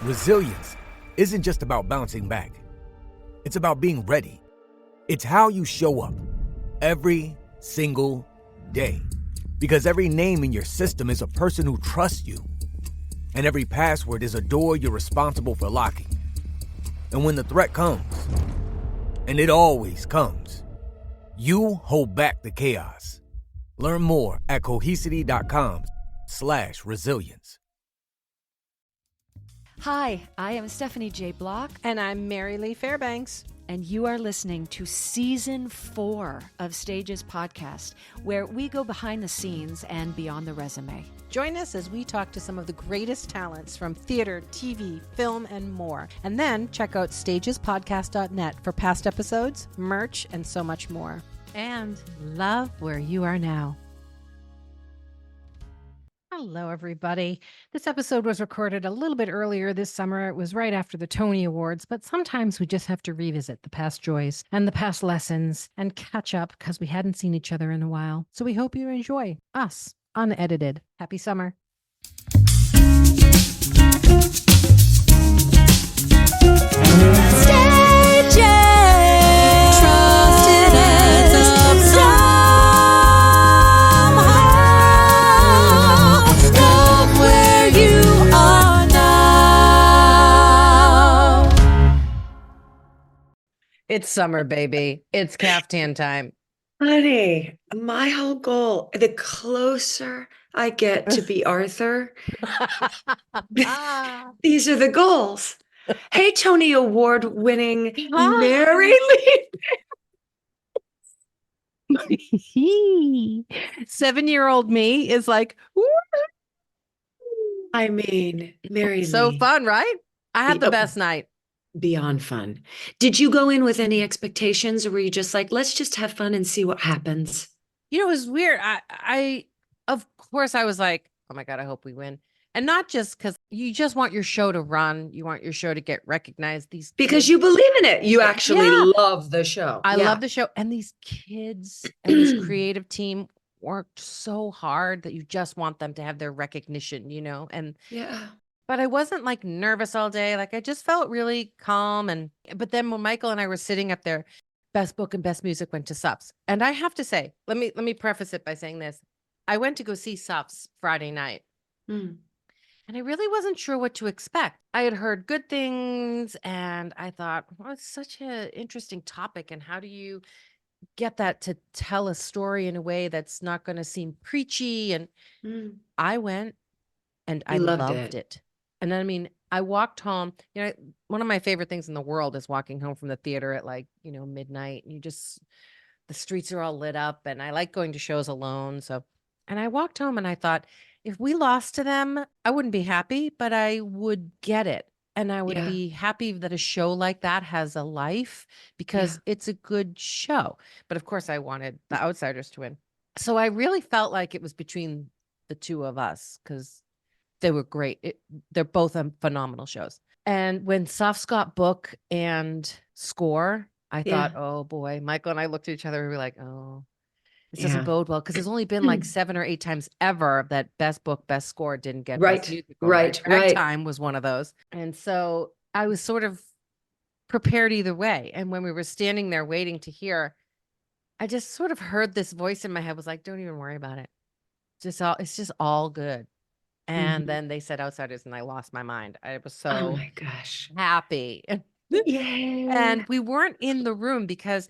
Resilience isn't just about bouncing back. It's about being ready. It's how you show up every single day. Because every name in your system is a person who trusts you. And every password is a door you're responsible for locking. And when the threat comes, and it always comes, you hold back the chaos. Learn more at cohesity.com/resilience. Hi, I am Stephanie J. Block. And I'm Marylee Fairbanks. And you are listening to Season 4 of Stages Podcast, where we go behind the scenes and beyond the resume. Join us as we talk to some of the greatest talents from theater, TV, film, and more. And then check out stagespodcast.net for past episodes, merch, and so much more. And love where you are now. Hello, everybody. This episode was recorded a little bit earlier this summer. It was right after the Tony Awards, but sometimes we just have to revisit the past joys and the past lessons and catch up because we hadn't seen each other in a while. So we hope you enjoy us, Unedited. Happy summer. It's summer, baby. It's caftan time. Honey, my whole goal, the closer I get to be Arthur, these are the goals. Hey, Tony Award winning Marylee. 7-year-old me is like, woo. I mean, Marylee. So fun, right? I had the best night. Beyond fun. Did you go in with any expectations, or were you just like, let's just have fun and see what happens? You know, it was weird. I of course I was like, oh my God, I hope we win. And not just because you just want your show to run. You want your show to get recognized. Because you believe in it. You actually love the show. I love the show. And these kids and this creative team worked so hard that you just want them to have their recognition, you know? And but I wasn't like nervous all day. Like I just felt really calm. But then when Michael and I were sitting up there, best book and best music went to Sups. And I have to say, let me preface it by saying this. I went to go see Sups Friday night. And I really wasn't sure what to expect. I had heard good things and I thought, well, it's such an interesting topic. And how do you get that to tell a story in a way that's not going to seem preachy? And I went and I loved it. And I mean, I walked home, you know, one of my favorite things in the world is walking home from the theater at like, you know, midnight. And the streets are all lit up and I like going to shows alone. And I walked home and I thought, if we lost to them, I wouldn't be happy, but I would get it. And I would be happy that a show like that has a life because it's a good show. But of course I wanted the outsiders to win. So I really felt like it was between the two of us because they were great. They're both phenomenal shows. And when Sufs got book and score, I thought, oh boy, Michael and I looked at each other and we were like, oh, this doesn't bode well. Because there's only been like 7 or 8 times ever that best book, best score didn't get best musical. Right. Time was one of those. And so I was sort of prepared either way. And when we were standing there waiting to hear, I just sort of heard this voice in my head was like, don't even worry about it. It's just all good. And then they said outsiders and I lost my mind. I was so oh my gosh, happy. And we weren't in the room because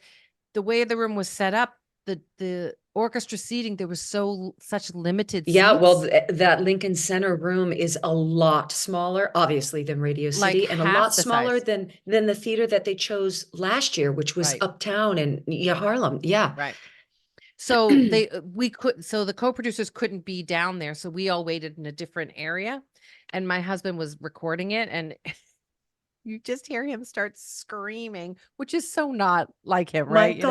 the way the room was set up, the orchestra seating, there was such limited seats. Yeah, well, that Lincoln Center room is a lot smaller, obviously, than Radio City, and a lot smaller than the theater that they chose last year, which was uptown in Harlem. Yeah. Right. So the co-producers couldn't be down there. So we all waited in a different area and my husband was recording it and you just hear him start screaming, which is so not like him, right?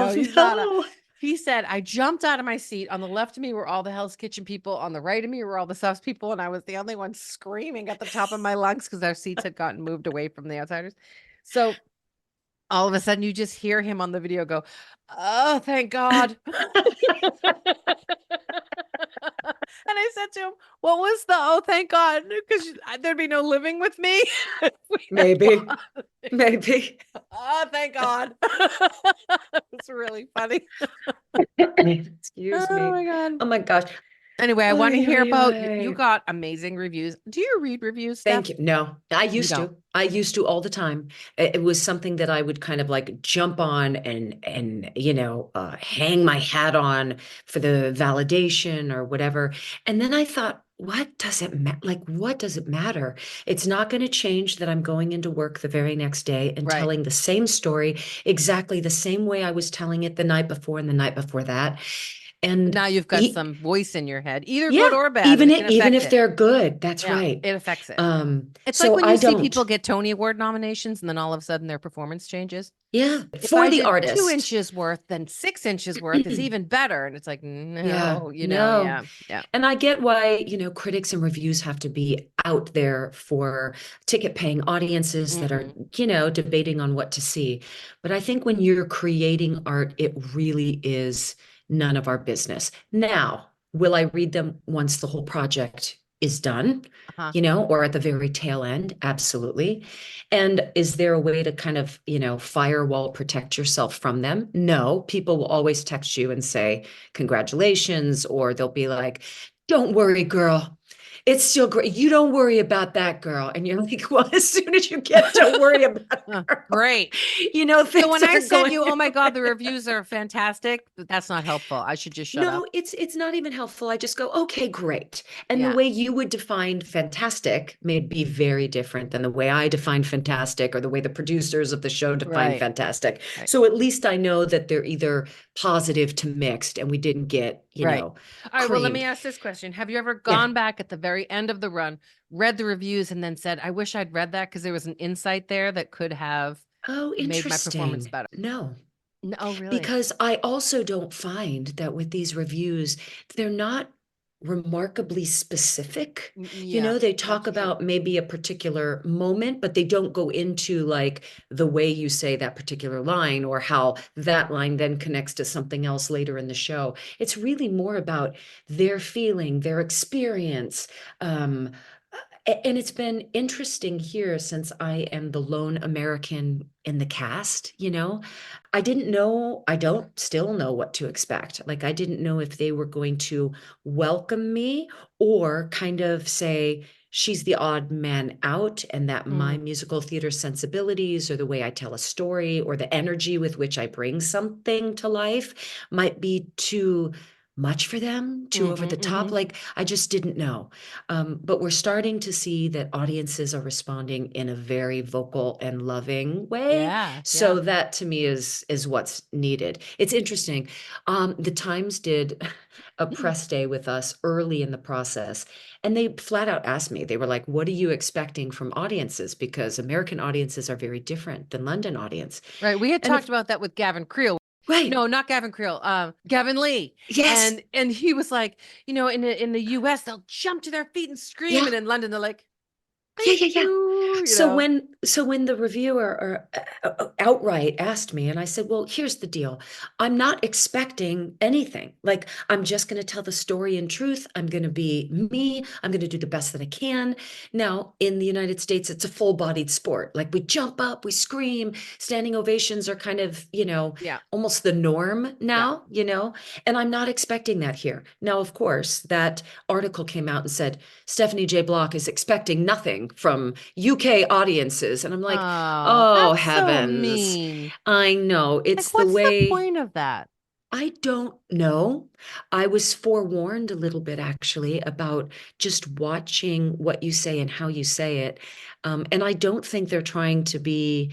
He said, I jumped out of my seat. On the left of me were all the Hell's Kitchen people. On the right of me were all the Suffs people. And I was the only one screaming at the top of my lungs because our seats had gotten moved away from the outsiders. So all of a sudden you just hear him on the video go, oh, thank God. I said to him, what was the, oh, thank God, because there'd be no living with me. Maybe. Oh, thank God. It's really funny. Excuse me. Oh my God. Oh my gosh. Anyway, I want to hear about you. Ay. You got amazing reviews. Do you read reviews, Steph? Thank you. No, I used to. I used to all the time. It was something that I would kind of like jump on and hang my hat on for the validation or whatever. And then I thought, what does it matter? Like, what does it matter? It's not going to change that I'm going into work the very next day and telling the same story exactly the same way I was telling it the night before and the night before that. And now you've got some voice in your head, either good or bad. Even if they're good, that's right. It affects it. It's so like when you see people get Tony Award nominations and then all of a sudden their performance changes. Yeah, if for the artist, 2 inches worth, then 6 inches worth is even better. And it's like, no, yeah. And I get why, critics and reviews have to be out there for ticket paying audiences that are, debating on what to see. But I think when you're creating art, it really is none of our business. Now, will I read them once the whole project is done, or at the very tail end? Absolutely. And is there a way to kind of, firewall protect yourself from them? No, people will always text you and say, congratulations, or they'll be like, don't worry, girl. It's still great. You don't worry about that, girl. And you're like, well, as soon as you get, don't worry about it. Great. So when I said you, oh my God, the reviews are fantastic, but that's not helpful. I should just shut up. No, it's not even helpful. I just go, okay, great. And the way you would define fantastic may be very different than the way I define fantastic or the way the producers of the show define fantastic. So at least I know that they're either positive to mixed and we didn't get, All right, well, let me ask this question. Have you ever gone back at the very end of the run, read the reviews and then said, I wish I'd read that because there was an insight there that could have made my performance better? No. Oh, really? Because I also don't find that with these reviews, they're not remarkably specific. They talk about maybe a particular moment, but they don't go into like the way you say that particular line or how that line then connects to something else later in the show. It's really more about their feeling, their experience. And it's been interesting here since I am the lone American in the cast, I don't still know what to expect. Like, I didn't know if they were going to welcome me or kind of say, she's the odd man out and that my musical theater sensibilities or the way I tell a story or the energy with which I bring something to life might be too much for them, too over the top. Like, I just didn't know. But we're starting to see that audiences are responding in a very vocal and loving way. So that to me is what's needed. It's interesting. The Times did a press day with us early in the process, and they flat out asked me, they were like, what are you expecting from audiences? Because American audiences are very different than London audience. Right. We had talked about that with Gavin Creel. Right. No, not Gavin Creel. Gavin Lee. Yes. And he was like, in the US, they'll jump to their feet and scream. And in London, they're like, So when the reviewer outright asked me, and I said, well, here's the deal. I'm not expecting anything. Like, I'm just going to tell the story in truth. I'm going to be me. I'm going to do the best that I can. Now, in the United States, it's a full-bodied sport. Like, we jump up, we scream. Standing ovations are kind of, almost the norm now, and I'm not expecting that here. Now, of course, that article came out and said, Stephanie J. Block is expecting nothing from UK audiences. And I'm like, oh heavens. So mean. I know. It's like, the way. What's the point of that? I don't know. I was forewarned a little bit actually about just watching what you say and how you say it. And I don't think they're trying to be,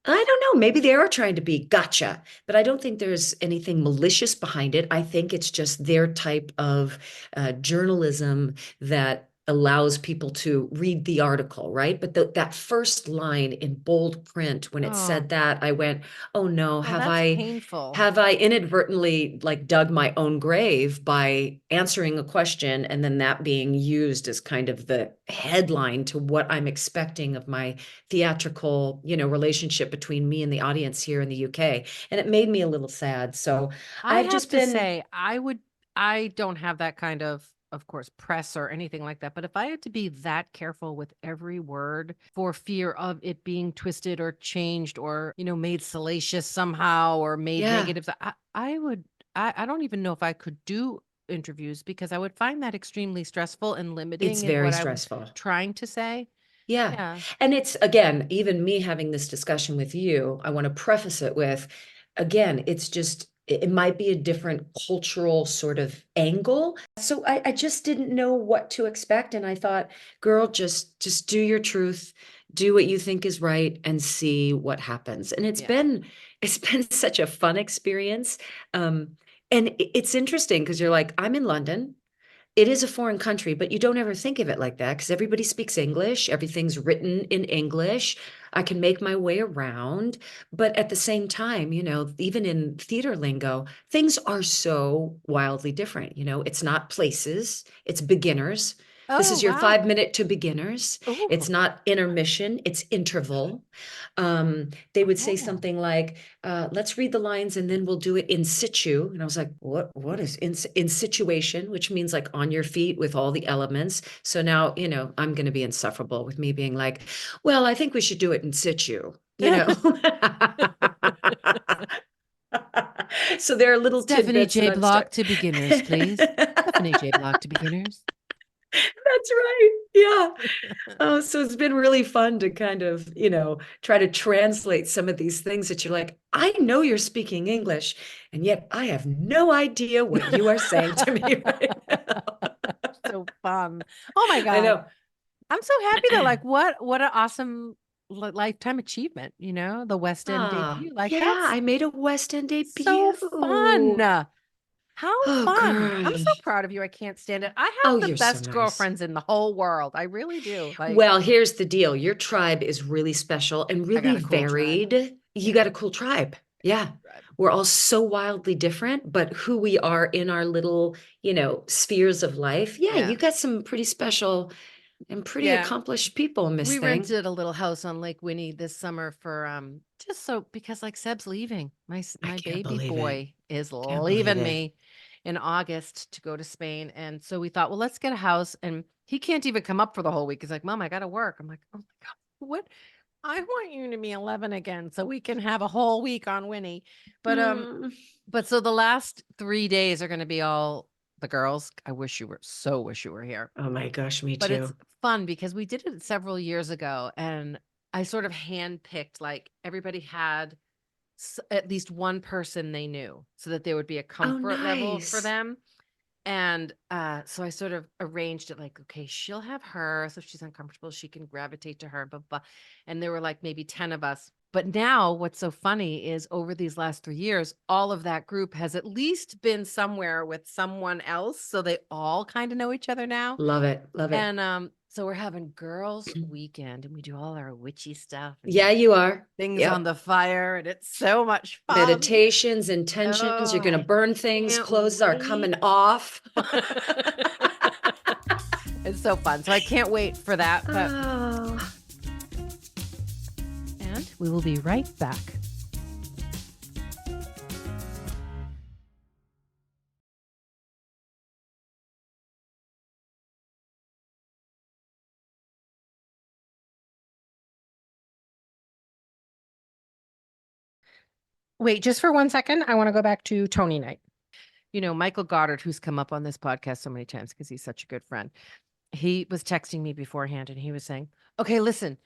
I don't know, maybe they are trying to be gotcha, but I don't think there's anything malicious behind it. I think it's just their type of journalism that allows people to read the article, right? But that first line in bold print, when it said that, I went, oh no, have I inadvertently like dug my own grave by answering a question and then that being used as kind of the headline to what I'm expecting of my theatrical, relationship between me and the audience here in the UK. And it made me a little sad. So I have to say, I don't have that kind of of course, press or anything like that. But if I had to be that careful with every word for fear of it being twisted or changed or, made salacious somehow or made negative, I don't even know if I could do interviews because I would find that extremely stressful and limiting It's in very what I was stressful. trying to say. Yeah. Yeah. And it's, again, even me having this discussion with you, I want to preface it with, again, it's just, it might be a different cultural sort of angle. So I just didn't know what to expect. And I thought, girl, just do your truth, do what you think is right and see what happens. And it's been such a fun experience. And it's interesting because you're like, I'm in London. It is a foreign country, but you don't ever think of it like that because everybody speaks English. Everything's written in English. I can make my way around. But at the same time, even in theater lingo, things are so wildly different. It's not places, it's beginners. This Oh, is your wow. 5 minute to beginners. Ooh. It's not intermission, it's interval. They would say something like, let's read the lines and then we'll do it in situ. And I was like, what is in situation, which means like on your feet with all the elements. So now, I'm going to be insufferable with me being like, well, I think we should do it in situ, So there are little Stephanie tidbits. J. Block to beginners, please. Stephanie J. Block to beginners. That's right. Yeah. Oh, so it's been really fun to kind of, try to translate some of these things that you're like, I know you're speaking English, and yet I have no idea what you are saying to me right now. So fun. Oh my God. I know. I'm so happy though. Like what an awesome lifetime achievement, the West End debut. Like yeah, that's I made a West End debut. so fun. How Oh, fun. I'm so gosh. proud of you. I can't stand it. I have Oh, the you're so best nice. girlfriends in the whole world. I really do. Like, Well, here's the deal. Your tribe is really special and really varied. You got a cool tribe. Yeah. We're all so wildly different, but who we are in our little, spheres of life. Yeah, you got some pretty special and pretty accomplished people, Miss we Thing. rented a little house on Lake Winnie this summer for just so because like Seb's leaving. My baby boy is leaving me in August to go to Spain. And so we thought, well, let's get a house. And he can't even come up for the whole week. He's like, Mom, I gotta work. I'm like, oh my God, what? I want you to be 11 again so we can have a whole week on Winnie. But so the last 3 days are gonna be all the girls. I wish you were here. Oh my gosh, me But it's too. fun because we did it several years ago and I sort of handpicked, like everybody had at least one person they knew so that there would be a comfort level for nice. them. And so I sort of arranged it like, okay, she'll have her. So if she's uncomfortable, she can gravitate to her. Blah. And there were like maybe 10 of us. But now what's so funny is over these last 3 years, all of that group has at least been somewhere with someone else. So they all kind of know each other now. Love it. Love it. And so we're having girls' weekend and we do all our witchy stuff. Yeah, you are. Things on the fire and it's so much fun. Meditations, intentions, you're going to burn things, clothes are coming off. It's so fun. So I can't wait for that. But... And we will be right back. Wait, just for 1 second. I want to go back to Tony night. Michael Goddard, who's come up on this podcast so many times because he's such a good friend. He was texting me beforehand and he was saying, okay, listen,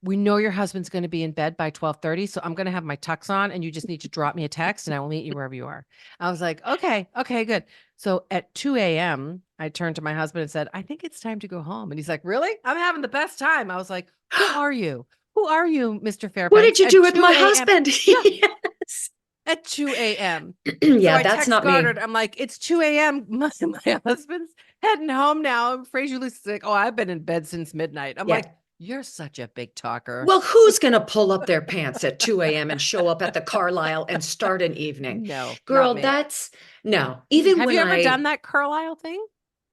we know your husband's going to be in bed by 12:30. So I'm going to have my tux on and you just need to drop me a text and I will meet you wherever you are. I was like, okay, good. So at 2 a.m., I turned to my husband and said, I think it's time to go home. And he's like, really? I'm having the best time. I was like, who are you? Who are you, Mr. Fairbanks? What did you do with my husband? Yes. At 2 a.m. Yeah, so that's not Goddard. me. I'm like, it's 2 a.m. My husband's heading home now. Fraser Lucy's like, oh, I've been in bed since midnight. I'm like, you're such a big talker. Well, who's going to pull up their pants at 2 a.m. and show up at the Carlisle and start an evening? No, girl, that's no. Even have when you ever done that Carlisle thing?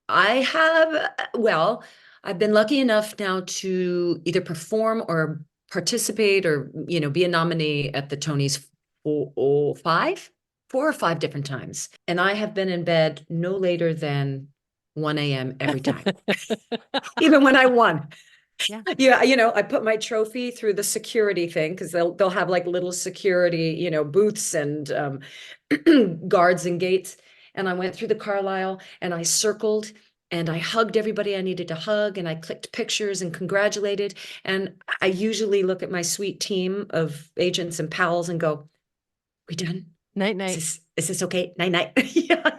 I have. Well, I've been lucky enough now to either perform or participate or, be a nominee at the Tonys 4 or 5 different times. And I have been in bed no later than 1 a.m. every time, even when I won. Yeah. I put my trophy through the security thing because they'll have like little security, booths and guards and gates. And I went through the Carlisle and I circled and I hugged everybody I needed to hug and I clicked pictures and congratulated. And I usually look at my sweet team of agents and pals and go, we done? Night, night. Is this okay? Night, night. Yeah.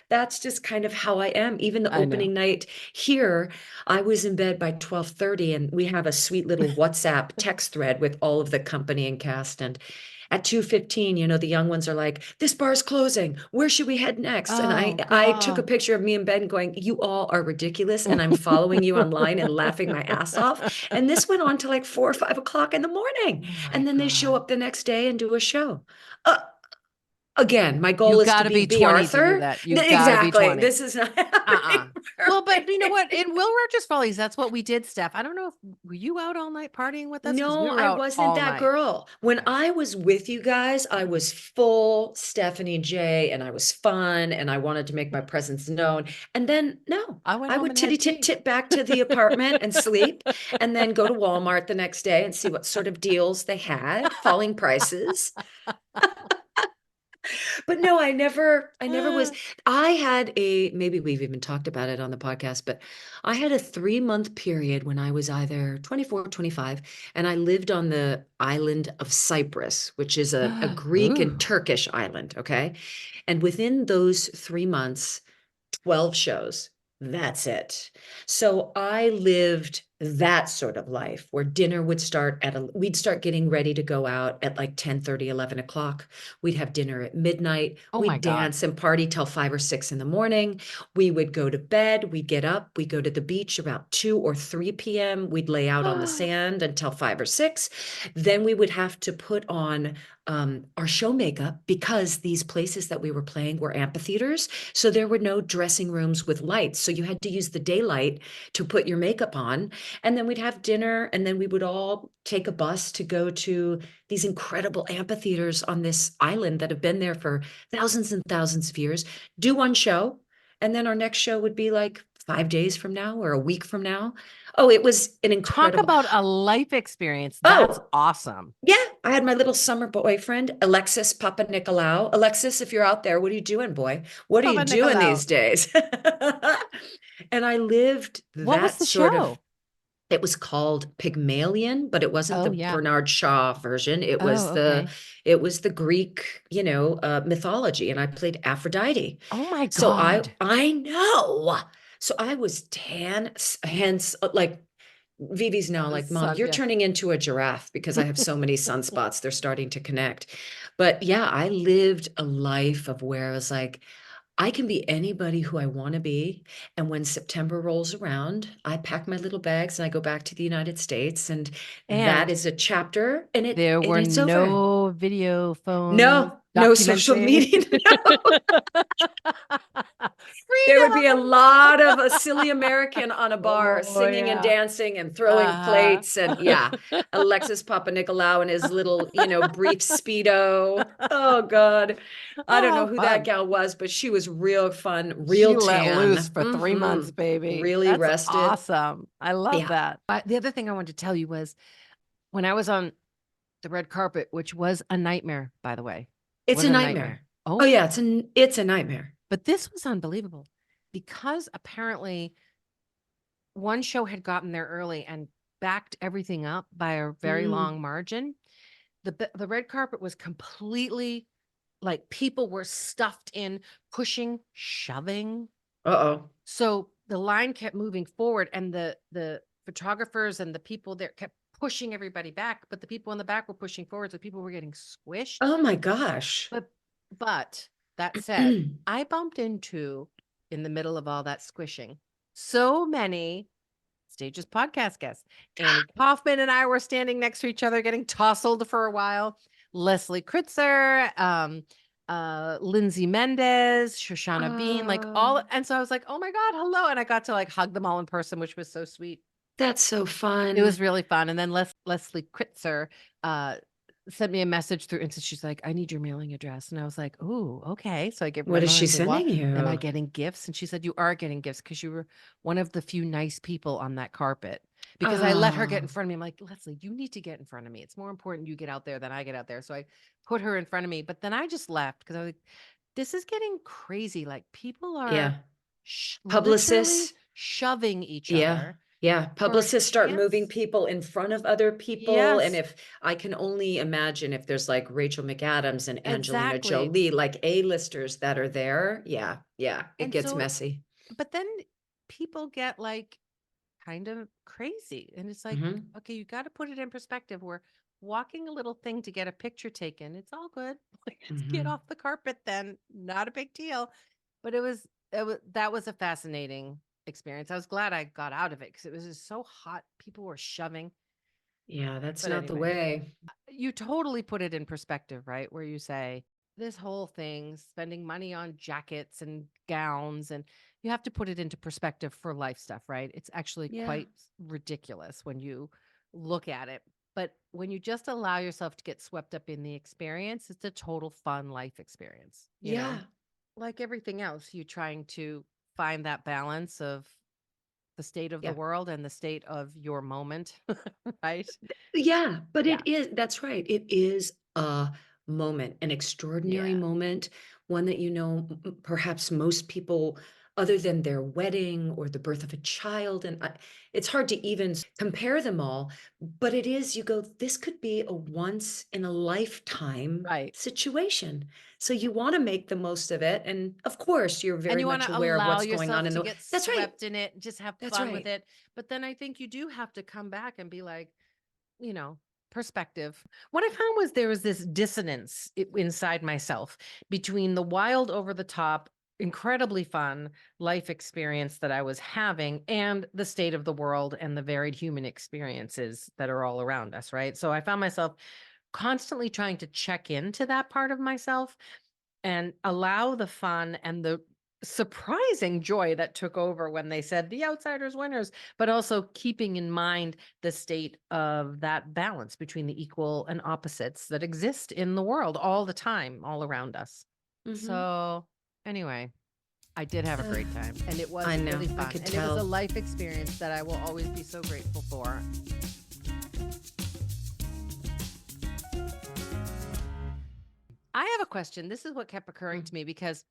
That's just kind of how I am. Even the opening night here, I was in bed by 12:30 and we have a sweet little WhatsApp text thread with all of the company and cast. And at 2:15, the young ones are like, this bar's closing. Where should we head next? And I took a picture of me in bed and going, you all are ridiculous. And I'm following you online and laughing my ass off. And this went on to like 4 or 5 o'clock in the morning. And then they show up the next day and do a show. Again, my goal is to be 20 Arthur. to do that. You gotta Exactly. be 20. This is not happening. Well, but you know what? In Will Rogers Follies, that's what we did, Steph. I don't know if were you out all night partying with us? No, I wasn't that girl. When I was with you guys, I was full Stephanie J and I was fun and I wanted to make my presence known. And then I would titty tit back to the apartment and sleep and then go to Walmart the next day and see what sort of deals they had, falling prices. But no, I never was. I had maybe we've even talked about it on the podcast, but I had a 3-month period when I was either 24 or 25, and I lived on the island of Cyprus, which is a Greek and Turkish island. Okay. And within those 3 months, 12 shows. That's it. So I lived that sort of life where dinner would start we'd start getting ready to go out at like 10:30, 11 o'clock. We'd have dinner at midnight. We'd dance and party till 5 or 6 in the morning. We would go to bed. We'd get up. We'd go to the beach about 2 or 3 p.m. We'd lay out on the sand until 5 or 6. Then we would have to put on our show makeup because these places that we were playing were amphitheaters. So there were no dressing rooms with lights. So you had to use the daylight to put your makeup on. And then we'd have dinner and then we would all take a bus to go to these incredible amphitheaters on this island that have been there for thousands and thousands of years, do one show. And then our next show would be like 5 days from now or a week from now. Oh, it was an incredible. Talk about a life experience. That's awesome. Yeah. I had my little summer boyfriend, Alexis Papanikolaou. Alexis, if you're out there, what are you doing, boy? What are you doing these days? And I lived what was the show? It was called Pygmalion, but it wasn't the Bernard Shaw version. It was the Greek, mythology, and I played Aphrodite. Oh my God. So I know. So I was tan, hence like Vivi's now like, Mom, you're turning into a giraffe because I have so many sunspots. They're starting to connect. But yeah, I lived a life of where I was like, I can be anybody who I want to be. And when September rolls around, I pack my little bags and I go back to the United States. And that is a chapter. And there were no video phones. No social media. No. There would be a lot of a silly American on a bar singing and dancing and throwing plates. And Alexis Papanikolaou and his little, brief Speedo. Oh, God. I don't know who that gal was, but she was real fun, real she tan. Let loose for 3 months, baby. Really That's rested. Awesome. I love that. The other thing I wanted to tell you was when I was on the red carpet, which was a nightmare, by the way. It's a nightmare. Oh yeah, it's a nightmare. But this was unbelievable because apparently one show had gotten there early and backed everything up by a very long margin. The red carpet was completely like people were stuffed in, pushing, shoving. So the line kept moving forward and the photographers and the people there kept pushing everybody back, but the people in the back were pushing forward, so people were getting squished. Oh my gosh. But that said, I bumped into, in the middle of all that squishing, so many Stages podcast guests. Annie Kaufman and I were standing next to each other getting tousled for a while. Leslie Kritzer, Lindsay Mendez, Shoshana Bean, like all. And so I was like, oh my God, hello. And I got to like hug them all in person, which was so sweet. That's so fun. It was really fun. And then Leslie Kritzer sent me a message through Insta. She's like, I need your mailing address. And I was like, oh, okay. So I gave her my What is mailing. she I said, what? sending Am I you? getting gifts? And she said, you are getting gifts because you were one of the few nice people on that carpet. Because I let her get in Oh, front of me. I'm like, Leslie, you need to get in front of me. It's more important you get out there than I get out there. So I put her in front of me. But then I just left because I was like, this is getting crazy. Like people are yeah. literally Publicists. shoving each Yeah. other Yeah. for a Publicists start moving chance. people in front of other people. And Yes, if I can only imagine if there's like Rachel McAdams and Angelina exactly. Jolie, like A-listers that are there. Yeah. Yeah. It And gets so, messy. but then people get like kind of crazy. And it's like, Hmm. okay, you got to put it in perspective. We're walking a little thing to get a picture taken. It's all good. Like, let's get Hmm. off the carpet then. Not a big deal. But that was a fascinating experience. I was glad I got out of it because it was just so hot. People were shoving. Yeah. That's But not the anyway, way. you totally put it in perspective, right? Where you say, this whole thing, spending money on jackets and gowns, and you have to put it into perspective for life stuff, right? It's actually Yeah. quite ridiculous when you look at it. But when you just allow yourself to get swept up in the experience, it's a total fun life experience, Yeah. Like everything else, you trying to find that balance of the state of the Yeah. world and the state of your moment, right? Yeah, but Yeah. that's right. It is a moment, an extraordinary Yeah. moment, one that, perhaps most people, other than their wedding or the birth of a child, and it's hard to even compare them all, but it is, you go, this could be a once in a lifetime Right. situation. So you want to make the most of it. And of course, you're And very you much wanna aware of allow what's going on yourself in to the, get that's right. swept in it, just have That's fun with right. it. But then I think you do have to come back and be like, you know, perspective. What I found was there was this dissonance inside myself between the wild, over the top, incredibly fun life experience that I was having and the state of the world and the varied human experiences that are all around us, right? So I found myself constantly trying to check into that part of myself and allow the fun and the surprising joy that took over when they said the outsiders winners, but also keeping in mind the state of that balance between the equal and opposites that exist in the world all the time, all around us. Hmm. So, anyway, I did have a great time and it I was know. really I fun. could And it was a tell. life experience that I will always be so grateful for. I have a question. This is what kept occurring to me because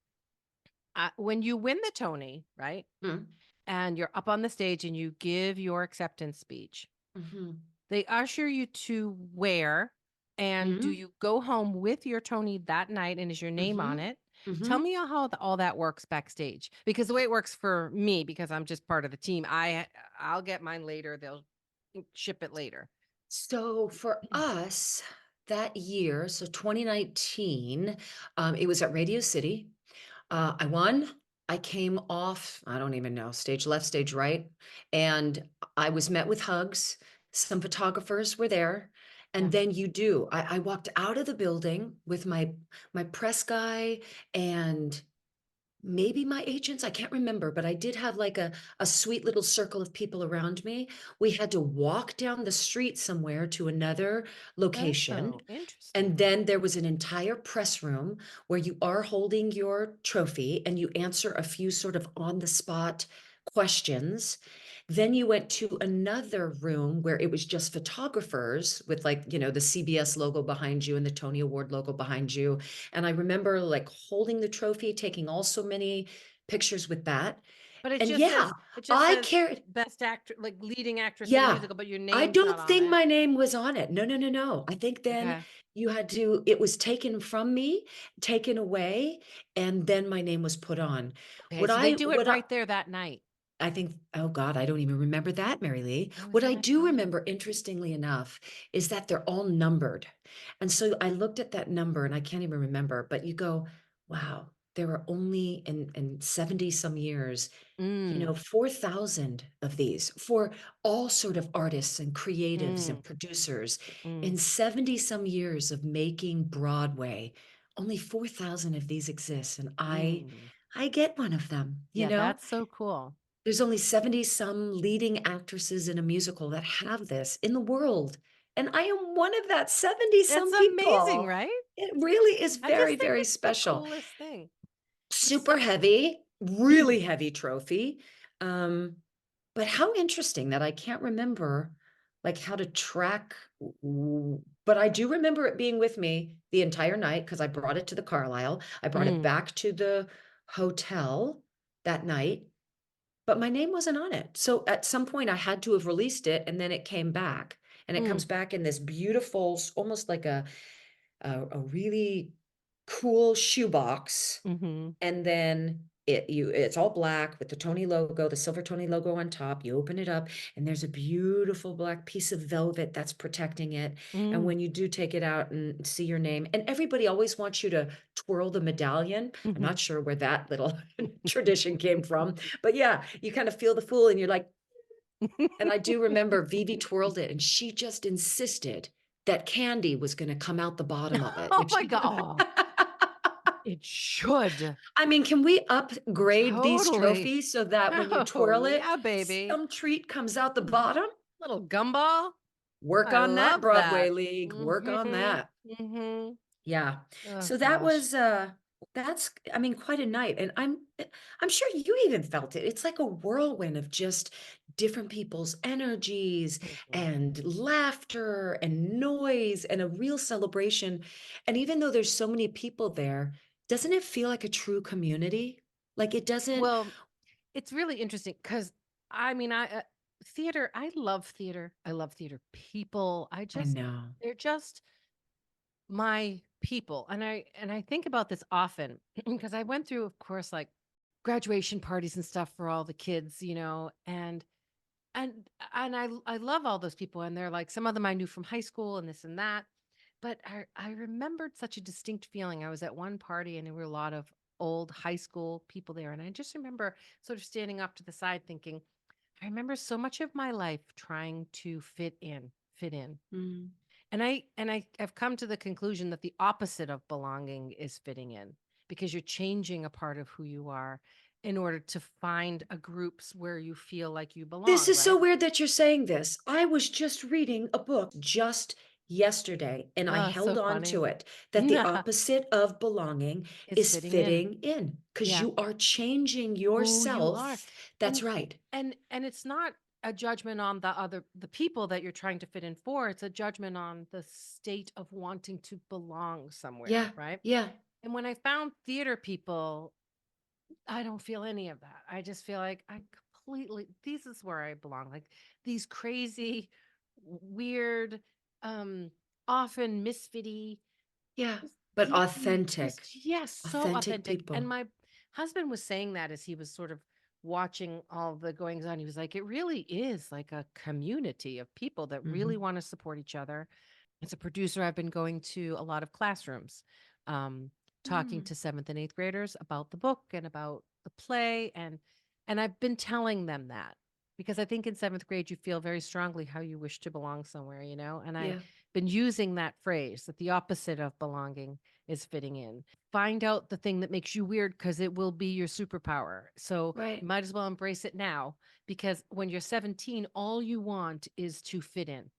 when you win the Tony, right? Mm. And you're up on the stage and you give your acceptance speech. Mhm. They usher you to where, and do Mhm. you go home with your Tony that night and is your name on Mhm. it? Tell Mhm. me how all that works backstage, because the way it works for me, because I'm just part of the team, I'll get mine later. They'll ship it later. So for us, that year, so 2019, it was at Radio City. I won. I came off, I don't even know, stage left, stage right. And I was met with hugs. Some photographers were there. Yeah. And then I walked out of the building with my press guy and maybe my agents, I can't remember, but I did have like a sweet little circle of people around me. We had to walk down the street somewhere to another location. Oh, interesting. And then there was an entire press room where you are holding your trophy and you answer a few sort of on the spot questions. Then you went to another room where it was just photographers with, like, the CBS logo behind you and the Tony Award logo behind you. And I remember like holding the trophy, taking also many pictures with that. But And yeah, it just I says carried, best actor, like leading actress in a yeah, musical, but your I name's not don't on think it. my name was on it. No, no, no, no. I think then Okay. it was taken from me, taken away, and then my name was put on. Okay. So they do it What right there that night. I think, oh God, I don't even remember that, Mary Lee. Oh, What isn't I that do fun? remember, interestingly enough, is that they're all numbered. And so I looked at that number and I can't even remember, but you go, wow, there are only in 70 some years, Mm, 4,000 of these for all sort of artists and creatives and mm, producers. mm, In 70 some years of making Broadway, only 4,000 of these exist. And mm. I get one of them, Yeah, that's so cool. there's only 70 some leading actresses in a musical that have this in the world. And I am one of that 70 That's some amazing, people. right? It really is I just very, think very it's the special. coolest thing. Super heavy, really heavy trophy. But how interesting that I can't remember like how to track, but I do remember it being with me the entire night because I brought it to the Carlisle. I brought it back to the hotel that night, but my name wasn't on it. So at some point I had to have released it and then it came back. And it comes back in this beautiful, almost like a really cool shoebox. And then it's all black with the Tony logo, the silver Tony logo on top. You open it up and there's a beautiful black piece of velvet that's protecting it. And when you do take it out and see your name, and everybody always wants you to twirl the medallion. I'm not sure where that little tradition came from, but yeah, you kind of feel the fool and you're like, and I do remember Vivi twirled it and she just insisted that candy was going to come out the bottom of it. Oh my God. It should. I mean, can we upgrade these Totally. trophies so that when you Oh, twirl it, yeah, baby. some treat comes out the bottom? Little gumball. Work I on that, love Broadway that. League. Work on that. Yeah. Oh So that gosh. was that's I mean quite a night, and I'm sure you even felt it. It's like a whirlwind of just different people's energies and laughter and noise and a real celebration. And even though there's so many people there, doesn't it feel like a true community? Like it doesn't. Well, it's really interesting because I mean, theater, I love theater. I love theater people. I know. They're just my people. And I think about this often because I went through, of course, like graduation parties and stuff for all the kids, and I love all those people. And they're like, some of them I knew from high school and this and that. But I remembered such a distinct feeling. I was at one party and there were a lot of old high school people there. And I just remember sort of standing off to the side thinking, I remember so much of my life trying to fit in, fit in. And I've come to the conclusion that the opposite of belonging is fitting in because you're changing a part of who you are in order to find a groups where you feel like you belong. This is so right? weird that you're saying this. I was just reading a book just yesterday and I Oh, held so on funny. to it that the opposite of belonging It's is fitting in. fitting in because Yeah. you are changing Who you are. yourself. That's right. And it's not a judgment on the people that you're trying to fit in for. It's a judgment on the state of wanting to belong somewhere, Yeah. right? Yeah. And when I found theater people, I don't feel any of that. I just feel like this is where I belong. Like these crazy, weird, often misfitty, Yeah. just But deeply, authentic. yes, so Authentic authentic. And people. my husband was saying that as he was sort of watching all the goings on. He was like, it really is like a community of people that really want to support each other. As a producer, I've been going to a lot of classrooms, talking to 7th and 8th graders about the book and about the play, and I've been telling them that because I think in 7th grade you feel very strongly how you wish to belong somewhere, and I've been using that phrase that the opposite of belonging is fitting in. Find out the thing that makes you weird because it will be your superpower. So you might as well embrace it now because when you're 17, all you want is to fit in.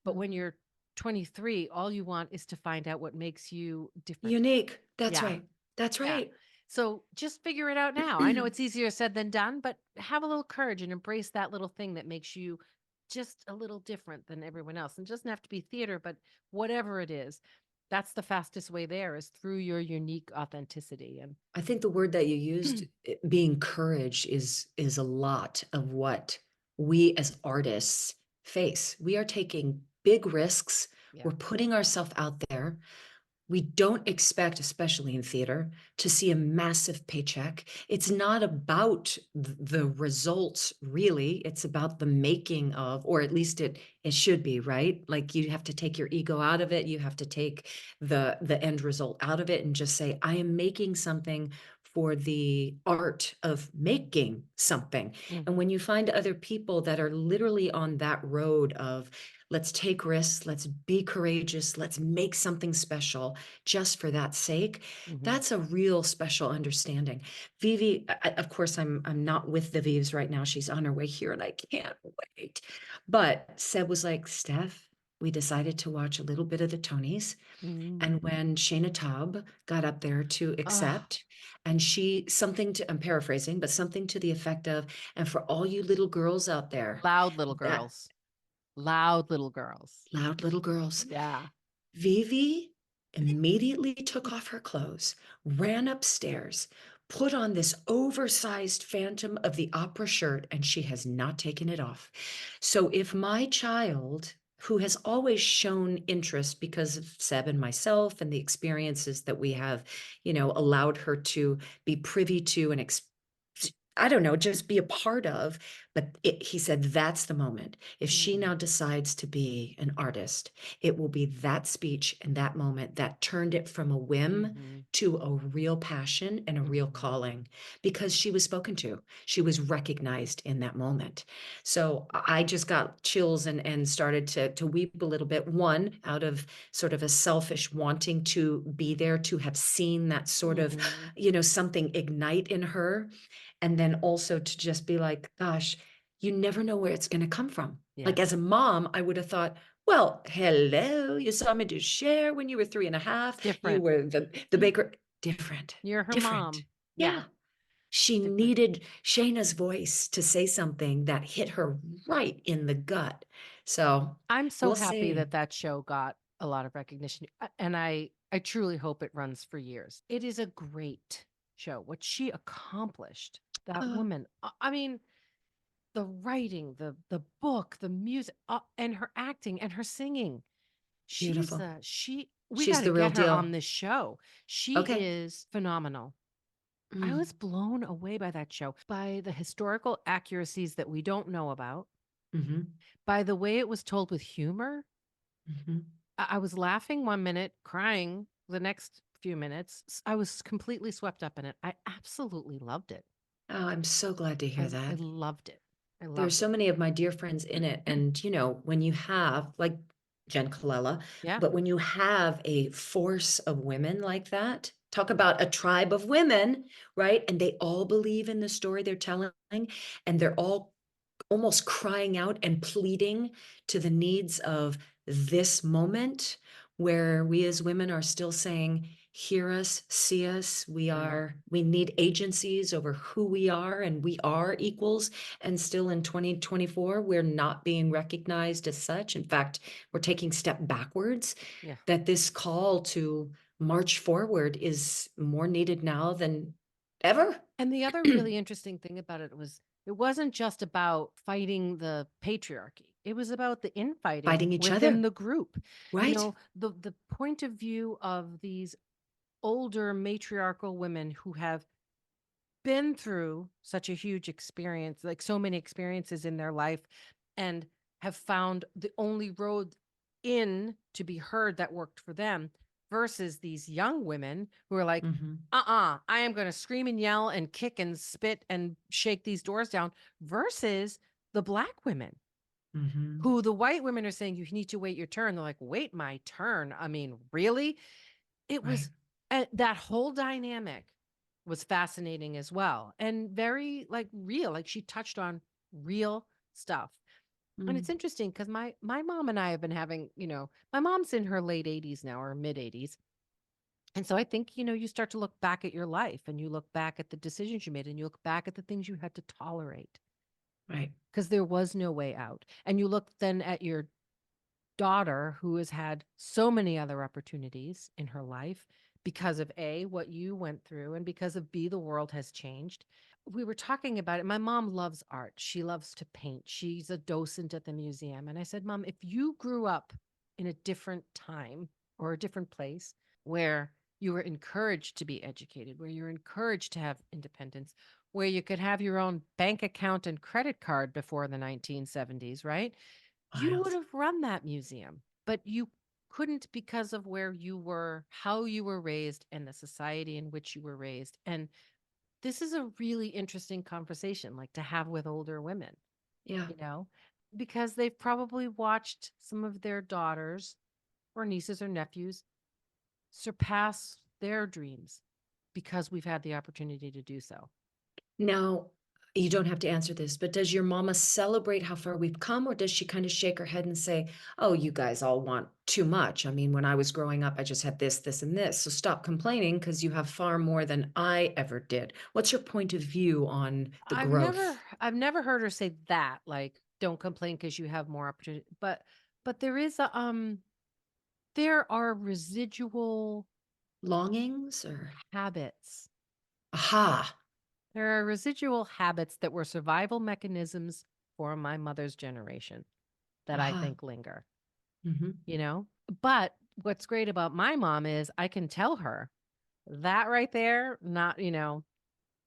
But when you're 23, all you want is to find out what makes you different. Unique. That's Yeah. right. That's Yeah. right. So just figure it out now. I know it's easier said than done, but have a little courage and embrace that little thing that makes you just a little different than everyone else. And it doesn't have to be theater, but whatever it is, that's the fastest way there is through your unique authenticity. And I think the word that you used, being courage, is a lot of what we as artists face. We are taking big risks. yeah. We're putting ourselves out there. We don't expect, especially in theater, to see a massive paycheck. It's not about the results, really. It's about the making of, or at least it should be, right? Like you have to take your ego out of it. You have to take the end result out of it and just say, I am making something for the art of making something. And when you find other people that are literally on that road of, let's take risks, let's be courageous, let's make something special just for that sake, that's a real special understanding. Vivi, of course, I'm not with the Vives right now. She's on her way here and I can't wait. But Seb was like, Steph, we decided to watch a little bit of the Tonys. And when Shayna Taub got up there to accept, and I'm paraphrasing, but something to the effect of, and for all you little girls out there, Loud little that girls. Loud little girls. loud little girls, Yeah. Vivi immediately took off her clothes, ran upstairs, put on this oversized Phantom of the Opera shirt, and she has not taken it off. So if my child, who has always shown interest because of Seb and myself and the experiences that we have, allowed her to be privy to and I don't know, just be a part of. But he said, that's the moment. If she now decides to be an artist, it will be that speech and that moment that turned it from a whim to a real passion and a real calling, because she was spoken to. She was recognized in that moment. So I just got chills and started to weep a little bit. One, out of sort of a selfish wanting to be there, to have seen that sort of, something ignite in her. And then also to just be like, gosh, you never know where it's going to come from. Yeah. Like as a mom, I would have thought, well, hello, you saw me do Cher when you were 3.5. Different. You were the baker. Different. You're her Different. mom. Yeah. She needed Shayna's voice to say something that hit her right in the gut. So I'm so we'll happy see. that show got a lot of recognition. And I truly hope it runs for years. It is a great show. What she accomplished, that woman. I mean, the writing, the book, the music, and her acting and her singing. Beautiful. We She's got to the real get her deal. on this show. She is phenomenal. I was blown away by that show, by the historical accuracies that we don't know about, by the way it was told with humor. I was laughing one minute, crying the next few minutes. I was completely swept up in it. I absolutely loved it. Oh, I'm so glad to hear I that. loved it. There are so many of my dear friends in it. And, when you have, like Jen Colella, but when you have a force of women like that, talk about a tribe of women, right? And they all believe in the story they're telling, and they're all almost crying out and pleading to the needs of this moment, where we as women are still saying, hear us, see us. We need agencies over who we are, and we are equals. And still in 2024, we're not being recognized as such. In fact, we're taking step backwards. That this call to march forward is more needed now than ever. And the other really interesting thing about it was, it wasn't just about fighting the patriarchy. It was about the infighting Fighting each within other. the group. Right. The point of view of these older matriarchal women who have been through such a huge experience, like so many experiences in their life, and have found the only road in to be heard that worked for them, versus these young women who are like, I am going to scream and yell and kick and spit and shake these doors down, versus the Black women who the white women are saying, you need to wait your turn. They're like, wait my turn. I mean, really? It was that whole dynamic was fascinating as well, and very real. Like she touched on real stuff. And it's interesting because my mom and I have been having, my mom's in her late 80s now, or mid 80s. And so I think, you start to look back at your life, and you look back at the decisions you made, and you look back at the things you had to tolerate. Right. Because there was no way out. And you look then at your daughter, who has had so many other opportunities in her life because of A, what you went through, and because of B, the world has changed. We were talking about it. My mom loves art. She loves to paint. She's a docent at the museum. And I said, Mom, if you grew up in a different time or a different place where you were encouraged to be educated, where you're encouraged to have independence, where you could have your own bank account and credit card before the 1970s, right? You would have run that museum, but you couldn't because of where you were, how you were raised, and the society in which you were raised. And this is a really interesting conversation, to have with older women. Yeah. Because they've probably watched some of their daughters or nieces or nephews surpass their dreams because we've had the opportunity to do so. Now, You don't have to answer this, but does your mama celebrate how far we've come, or does she kind of shake her head and say, "Oh, you guys all want too much. I mean, when I was growing up, I just had this, this, and this. So stop complaining because you have far more than I ever did." What's your point of view on the growth? I've never heard her say that, like, don't complain because you have more opportunity. But there is a there are residual Longings or habits. aha, There are residual habits that were survival mechanisms for my mother's generation that I aha. think linger, Hmm. you know? But what's great about my mom is I can tell her that right there, not,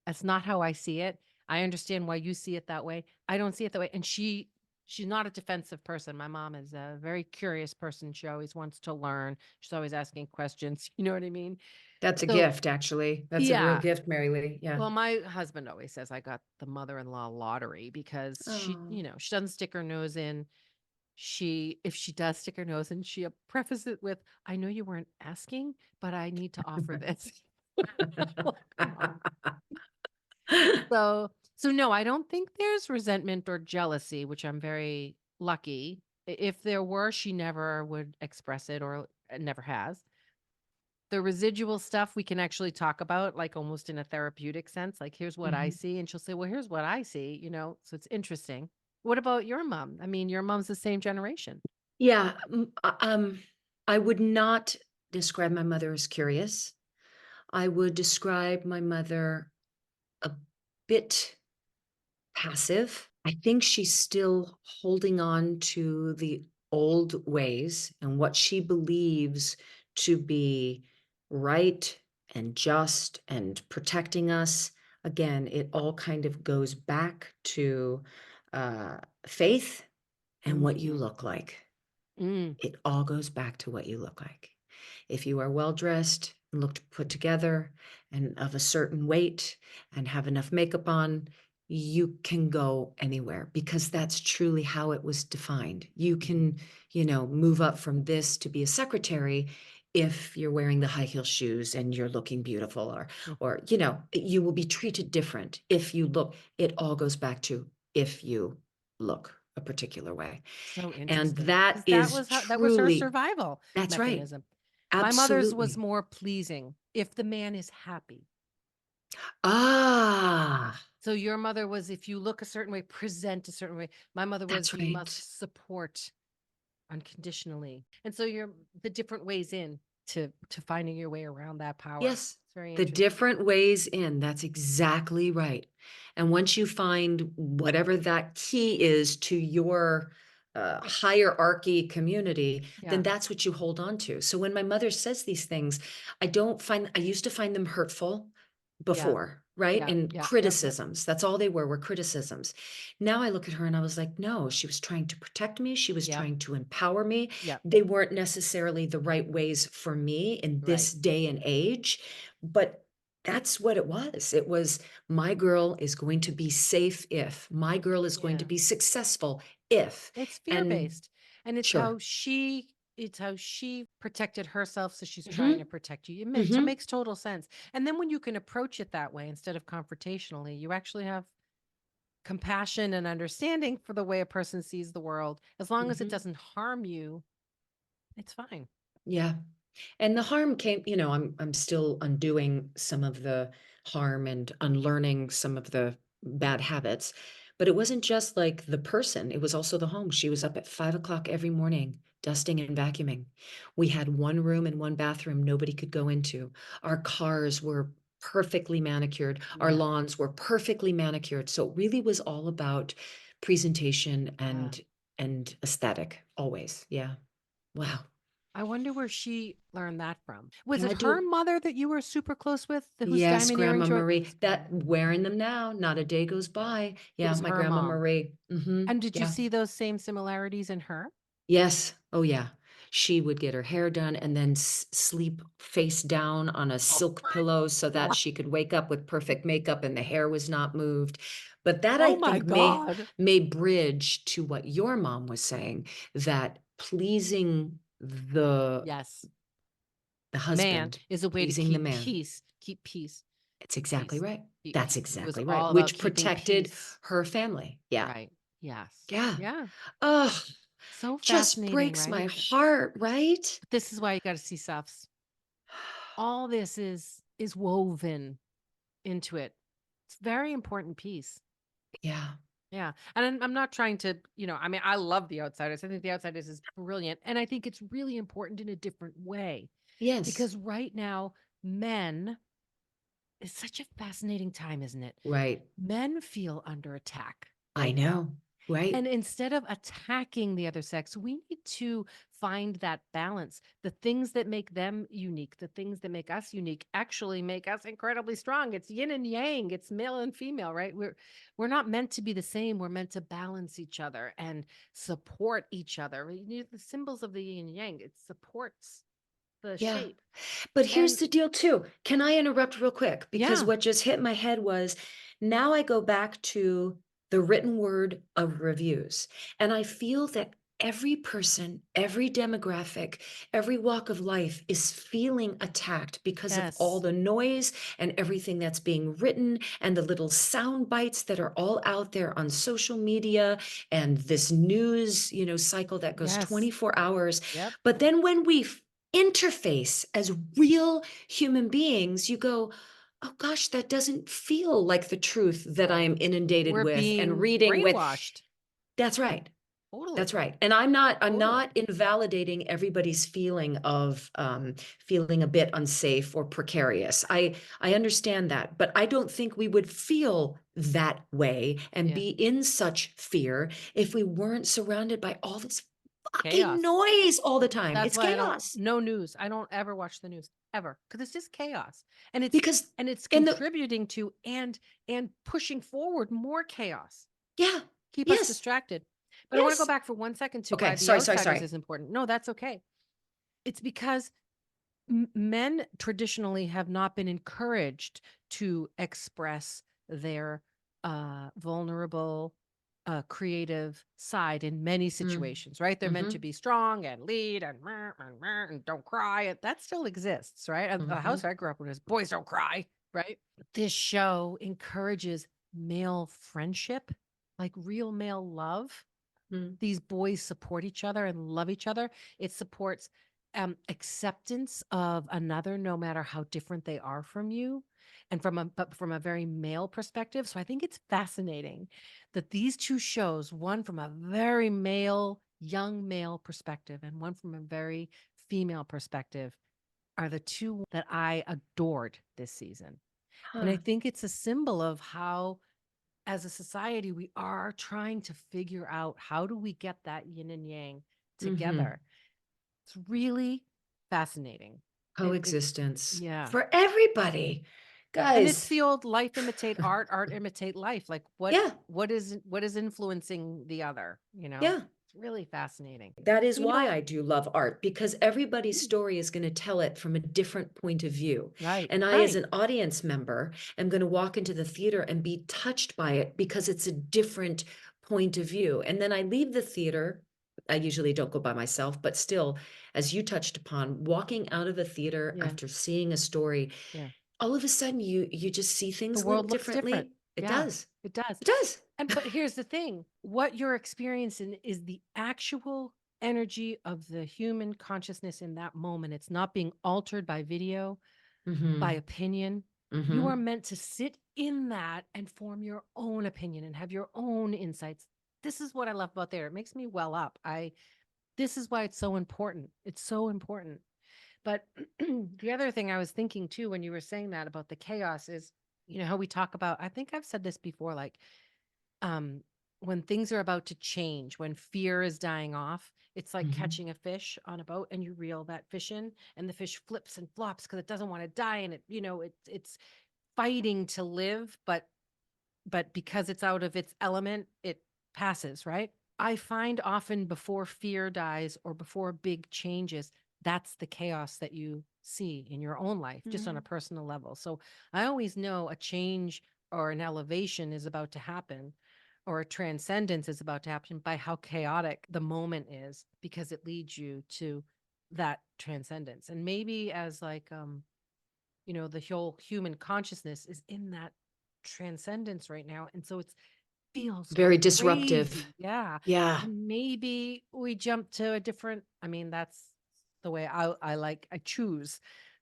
that's not how I see it. I understand why you see it that way. I don't see it that way. And she's not a defensive person. My mom is a very curious person. She always wants to learn. She's always asking questions. You know what I mean? That's a So, gift, actually. That's a real yeah. gift, Marylee. Yeah. Well, my husband always says I got the mother-in-law lottery because Oh. she doesn't stick her nose in. If she does stick her nose in, she prefaces it with, "I know you weren't asking, but I need to offer this." Like, come on. So no, I don't think there's resentment or jealousy, which I'm very lucky. If there were, she never would express it or never has. The residual stuff we can actually talk about, like almost in a therapeutic sense. Like, here's what I Mhm. see. And she'll say, well, here's what I see. So it's interesting. What about your mom? I mean, your mom's the same generation. Yeah, I would not describe my mother as curious. I would describe my mother a bit passive. I think she's still holding on to the old ways and what she believes to be right and just and protecting us. Again, it all kind of goes back to faith and what you Mm, look like. mm, It all goes back to what you look like. If you are well dressed and look put together and of a certain weight and have enough makeup on, you can go anywhere because that's truly how it was defined. You can, move up from this to be a secretary if you're wearing the high heel shoes and you're looking beautiful, or mm. or you will be treated different if you look. It all goes back to if you look a particular way. So And interesting. that Because is that was her truly, survival that's right. mechanism. My mother's was Absolutely. more pleasing if the man is happy. Ah, So your mother was, if you look a certain way, present a certain way. My mother was, that's you right. must support unconditionally. And so you're the different ways in to finding your way around that power. Yes, It's very the interesting. different ways in. That's exactly right. And once you find whatever that key is to your hierarchy community, then Yeah. that's what you hold on to. So when my mother says these things, I used to find them hurtful Yeah. before, right? Yeah. And Yeah. Yep. Yep. criticisms. That's all they were criticisms. Now I look at her and I was like, no, she was trying to protect me. She was Yep. trying to empower me. Yep. They weren't necessarily the right ways for me in Right. this day and age, but that's what it was. It was, my girl is going to be safe if, my girl is going to Yeah. be successful if. It's And fear-based. And sure. it's how she protected herself, so she's trying to Hmm. protect you. Hmm. Makes total sense. And then when you can approach it that way instead of confrontationally, you actually have compassion and understanding for the way a person sees the world. As long as it Hmm. doesn't harm you, it's fine. Yeah. And the harm came, I'm still undoing some of the harm and unlearning some of the bad habits. But it wasn't just like the person, it was also the home. She was up at 5 o'clock every morning, dusting and vacuuming. We had one room and one bathroom nobody could go into. Our cars were perfectly manicured. Our Yeah. lawns were perfectly manicured. So it really was all about presentation Yeah. and aesthetic, always. Yeah. Wow. I wonder where she learned that from. Was Can it I her do mother that you were super close with, whose Yes, diamond Grandma earrings were? Marie. That wearing them now, not a day goes by. It Yeah, was my her Grandma mom. Marie. And did you Yeah. see those same similarities in her? Yes. Oh, yeah. She would get her hair done and then sleep face down on a Oh silk pillow so my that God. she could wake up with perfect makeup and the hair was not moved. But that, I Oh my think, may God. may bridge to what your mom was saying, that pleasing the Yes. the Man husband, is a way to pleasing the man. keep peace. It's exactly peace. right. He, That's he was exactly right, all about which keeping protected peace. her family. Yeah. Right. Yes. Yeah. Yeah. Oh, So just fascinating, breaks right? my heart, right? But this is why you got to see Seth's. All this is woven into it. It's a very important piece. Yeah. Yeah. And I'm not trying to, I mean, I love The Outsiders. I think The Outsiders is brilliant. And I think it's really important in a different way Yes. because right now, men, it's such a fascinating time, isn't it? Right. Men feel under attack I right now. know. Right. And instead of attacking the other sex, we need to find that balance. The things that make them unique, the things that make us unique actually make us incredibly strong. It's yin and yang, it's male and female, right? We're not meant to be the same. We're meant to balance each other and support each other. You need the symbols of the yin and yang. It supports the Yeah. shape. But here's And the deal too. Can I interrupt real quick? Because yeah, what just hit my head was now I go back to the written word of reviews. And I feel that every person, every demographic, every walk of life is feeling attacked because of all yes, the noise and everything that's being written and the little sound bites that are all out there on social media and this news, cycle that goes yes, 24 hours. yep. But then when we interface as real human beings, you go, oh gosh, that doesn't feel like the truth that I am inundated We're with and being reading with. brainwashed. That's right. That's Totally. right. And I'm Totally. not invalidating everybody's feeling of feeling a bit unsafe or precarious. I understand that, but I don't think we would feel that way and Yeah. be in such fear if we weren't surrounded by all this fucking Chaos. noise all the time. That's It's why I don't chaos. no news. I don't ever watch the news ever because it's just chaos. And Because it's in the contributing to and pushing forward more chaos. yeah, Keep us yes, distracted. But I want to go yes. back for 1 second to why Okay, The Outsiders sorry. is important. No, that's okay. It's because men traditionally have not been encouraged to express their vulnerable creative side in many Mm, situations, right? They're meant to mhm, be strong and lead and, and don't cry. And that still exists, right? A house mhm. I grew up in is boys don't cry, right? This show encourages male friendship, like real male love. Mm. These boys support each other and love each other. It supports acceptance of another, no matter how different they are from you, and from a very male perspective. So I think it's fascinating that these two shows, one from a very male, young male perspective, and one from a very female perspective, are the two that I adored this season. And I Huh. think it's a symbol of how as a society, we are trying to figure out how do we get that yin and yang Mhm. together. It's really fascinating. Coexistence Yeah. for everybody. And it's Guys, the old life imitate art, art imitate life. Like yeah, what is influencing the other, you know? yeah. It's really fascinating. That is You why know, I do love art, because everybody's story is going to tell it from a different point of view. right, And I, as right. an audience member, am going to walk into the theater and be touched by it because it's a different point of view. And then I leave the theater. I usually don't go by myself, but still, as you touched upon, walking out of a theater Yeah, after seeing a story, yeah. all of a sudden you just see The things a little world looks different. differently. It Yeah, does. it does. It does. And but here's the thing, what you're experiencing is the actual energy of the human consciousness in that moment. It's not being altered by video, by Mm-hmm. opinion. You Mm-hmm. are meant to sit in that and form your own opinion and have your own insights. This is what I love about there. It makes me well up. This is why it's so important. It's so important. But the other thing I was thinking too when you were saying that about the chaos is, how we talk about, I think I've said this before, like um when things are about to change, when fear is dying off, it's like Mm-hmm. catching a fish on a boat and you reel that fish in and the fish flips and flops because it doesn't want to die and it's fighting to live, but because it's out of its element, it passes, right? I find often before fear dies or before big changes, that's the chaos that you see in your own life, just on Mm-hmm. a personal level. So I always know a change or an elevation is about to happen or a transcendence is about to happen by how chaotic the moment is because it leads you to that transcendence. And maybe as like the whole human consciousness is in that transcendence right now. And so it feels Very disruptive. crazy. Yeah. Yeah. And maybe we jump to a different, that's the way I choose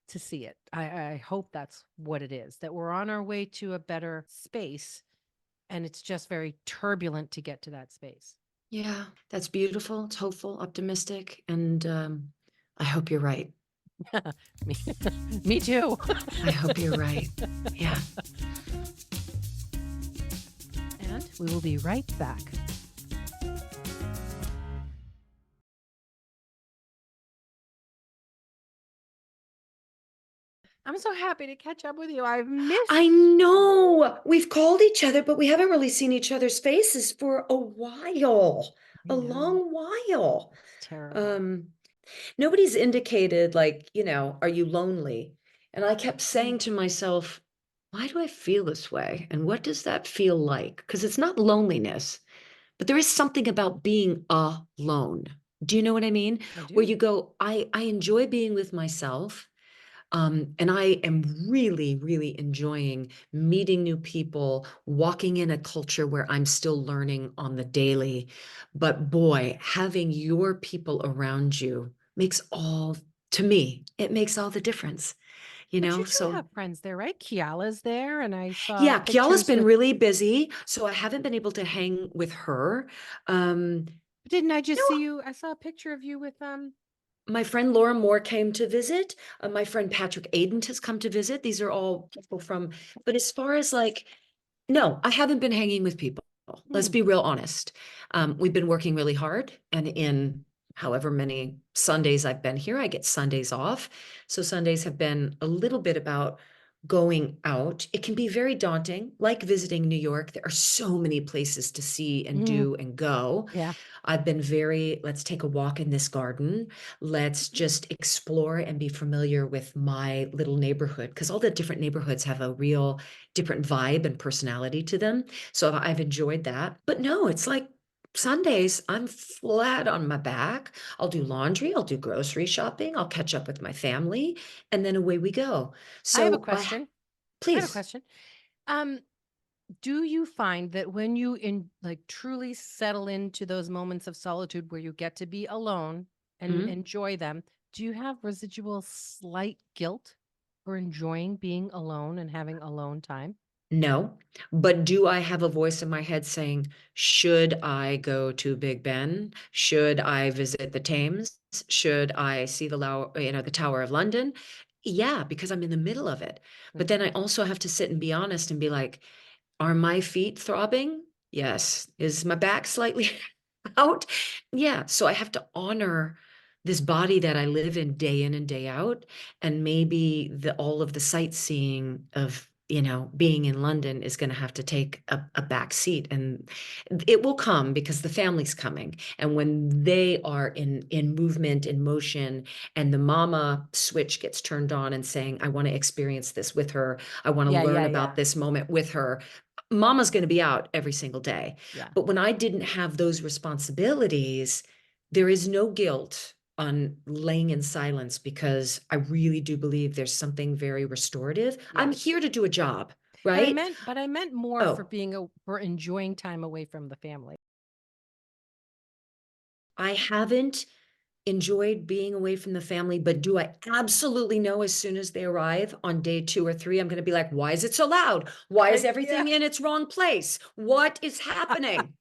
to see it. I hope that's what it is, that we're on our way to a better space, and it's just very turbulent to get to that space. Yeah, that's beautiful. It's hopeful, optimistic, and I hope you're right. Me too. I hope you're right. Yeah. And we will be right back. I'm so happy to catch up with you. I've missed. I know. We've called each other, but we haven't really seen each other's faces for a while. A long while. Terrible. Nobody's indicated, like, are you lonely? And I kept saying to myself, why do I feel this way? And what does that feel like? Because it's not loneliness, but there is something about being alone. Do you know what I mean? I do. Where you go, I enjoy being with myself. And I am really, really enjoying meeting new people, walking in a culture where I'm still learning on the daily. But boy, having your people around you to me, it makes all the difference, But you do So have friends there, right? Kiala's there, and I saw yeah, Kiala's pictures been with. really busy, so I haven't been able to hang with her. Didn't I just No, see you? I saw a picture of you with my friend Laura Moore came to visit. My friend Patrick Aident has come to visit. These are all people but as far as no, I haven't been hanging with people. Let's be real honest. We've been working really hard, and in however many Sundays I've been here, I get Sundays off. So Sundays have been a little bit about going out. It can be very daunting, like visiting New York. There are so many places to see and do and go. Yeah. I've been let's take a walk in this garden. Let's just explore and be familiar with my little neighborhood, because all the different neighborhoods have a real different vibe and personality to them. So I've enjoyed that. But no, it's like Sundays, I'm flat on my back. I'll do laundry, I'll do grocery shopping, I'll catch up with my family, and then away we go. I have a So question. I please. have a question. Do you find that when you truly settle into those moments of solitude where you get to be alone and enjoy them, do you have residual slight guilt for enjoying being alone and having alone time? No, but do I have a voice in my head saying, should I go to Big Ben? Should I visit the Thames? Should I see the Tower of London? Yeah, because I'm in the middle of it. But then I also have to sit and be honest and be like, are my feet throbbing? Yes. Is my back slightly out? Yeah. So I have to honor this body that I live in and day out. And maybe all of the sightseeing of, being in London is going to have to take a back seat, and it will come because the family's coming. And when they are in movement, in motion, and the mama switch gets turned on and saying, I want to experience this with her. I want to learn about this moment with her. Mama's going to be out every single day. Yeah. But when I didn't have those responsibilities, there is no guilt on laying in silence, because I really do believe there's something very restorative. Yeah. I'm here to do a job, right? But I meant more for enjoying time away from the family. I haven't enjoyed being away from the family, but do I absolutely know as soon as they arrive on day 2 or 3, I'm going to be like, why is it so loud? Why is everything in its wrong place? What is happening?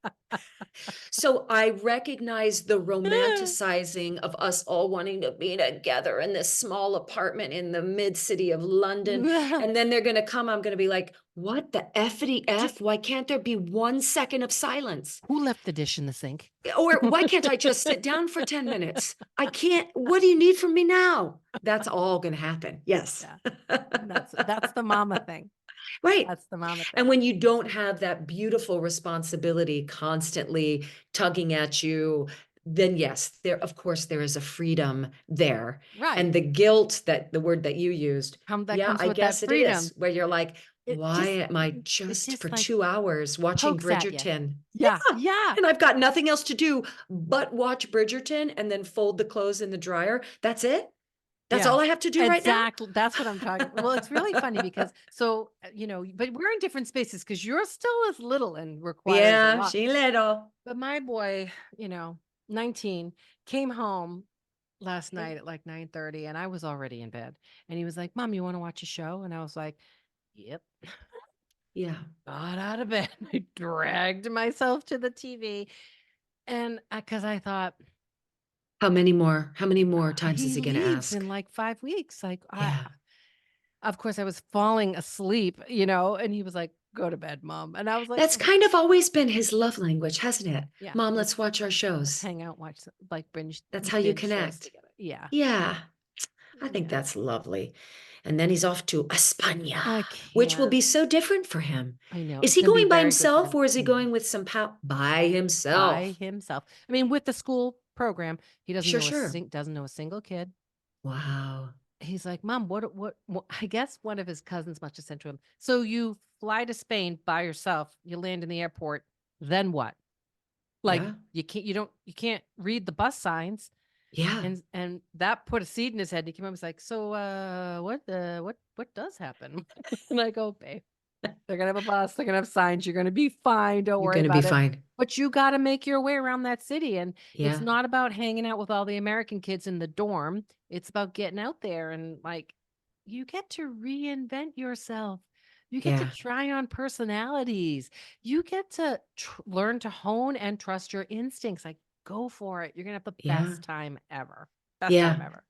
So I recognize the romanticizing of us all wanting to be together in this small apartment in the mid city of London. And then they're going to come. I'm going to be like, what the effity F? Why can't there be 1 second of silence? Who left the dish in the sink? Or why can't I just sit down for 10 minutes? I can't. What do you need from me now? That's all going to happen. Yes. Yeah. That's the mama thing. Right. That's the mama thing. And when you don't have that beautiful responsibility constantly tugging at you, then yes, of course, there is a freedom there. Right. And the guilt, the word that you used, comes I with guess that it freedom. is, where you're like, why am I just for 2 hours watching Bridgerton? Yeah. And I've got nothing else to do but watch Bridgerton and then fold the clothes in the dryer. That's it. That's Yeah, all I have to do right now? exactly. That's what I'm talking. Well, it's really funny because but we're in different spaces because you're still as little and requires a Yeah, lot. she little. But my boy, 19, came home last night at like 9:30 and I was already in bed. And he was like, "Mom, you want to watch a show?" And I was like, "Yep." Yeah. Got out of bed. I dragged myself to the TV. And because I thought, How many more times is he he gonna leaves ask? in like 5 weeks. Like, Yeah. of course, I was falling asleep, and he was like, "Go to bed, Mom." And I was like, That's kind of always been his love language, hasn't it? yeah, Mom, let's watch our let's shows. hang out, watch like That's how you binge shows connect. together. Yeah. Yeah, I think Yeah. that's lovely. And then he's off to España, I which will can't. be so different for him. I know. Is It's he going to be going by very good for himself him. or is he No. going with some by By himself? himself. I mean, with the school program, he doesn't Sure, know sure. doesn't know a single kid. Wow. He's like, "Mom, what?" I guess one of his cousins must have sent to him. So you fly to Spain by yourself. You land in the airport. Then what? Like Yeah. you can't read the bus signs. Yeah. And that put a seed in his head. He came up and was like, "So what does happen?" And I go, "Babe, they're gonna have a bus, they're gonna have signs, you're gonna be fine, don't You're worry going to be about it. fine. But you gotta make your way around that city. And it's Yeah. not about hanging out with all the American kids in the dorm. It's about getting out there and like you get to reinvent yourself. You get to Yeah. try on personalities. You get to learn to hone and trust your instincts. Like, go for it. You're gonna have the Yeah. best time ever. Best time Yeah. ever."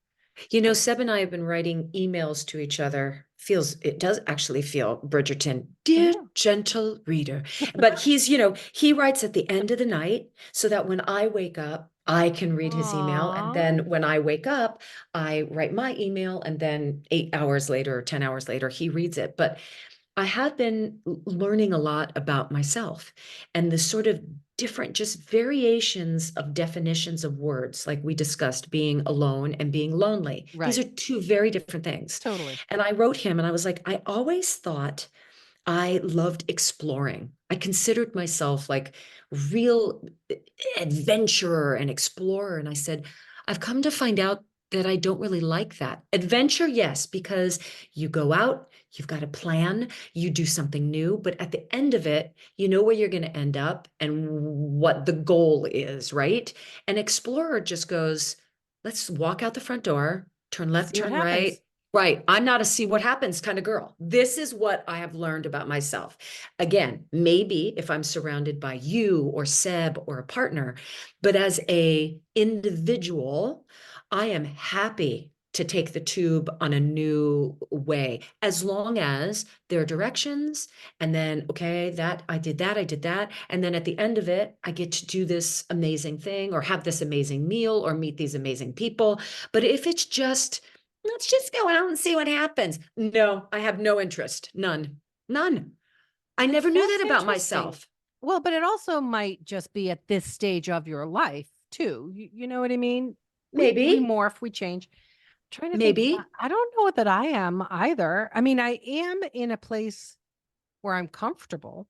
You know, So, Seb and I have been writing emails to each other. It does actually feel, Bridgerton, I dear know. gentle reader. But he writes at the end of the night so that when I wake up, I can read his email. And Aw. then when I wake up, I write my email. And then 8 hours later or 10 hours later, he reads it. But I have been learning a lot about myself and the sort of different, just variations of definitions of words, like we discussed, being alone and being lonely. These Right. are two very different things. Totally. And I wrote him and I was like, I always thought I loved exploring. I considered myself like real adventurer and explorer. And I said, I've come to find out that I don't really like that. Adventure, yes, because you go out, you've got a plan, you do something new, but at the end of it, you know where you're going to end up and what the goal is, right? An explorer just goes, let's walk out the front door, turn left, See what turn happens. right. Right. I'm not a see what happens kind of girl. This is what I have learned about myself. Again, maybe if I'm surrounded by you or Seb or a partner, but as a individual, I am happy to take the tube on a new way, as long as there are directions. And then, okay, I did that. And then at the end of it, I get to do this amazing thing or have this amazing meal or meet these amazing people. But if it's just, let's just go out and see what happens. No, I have no interest. None. None. I never knew That's that about interesting. myself. Well, but it also might just be at this stage of your life too. You know what I mean? We Maybe, morph, we change. Trying to think. maybe. I don't know that I am either. I mean, I am in a place where I'm comfortable.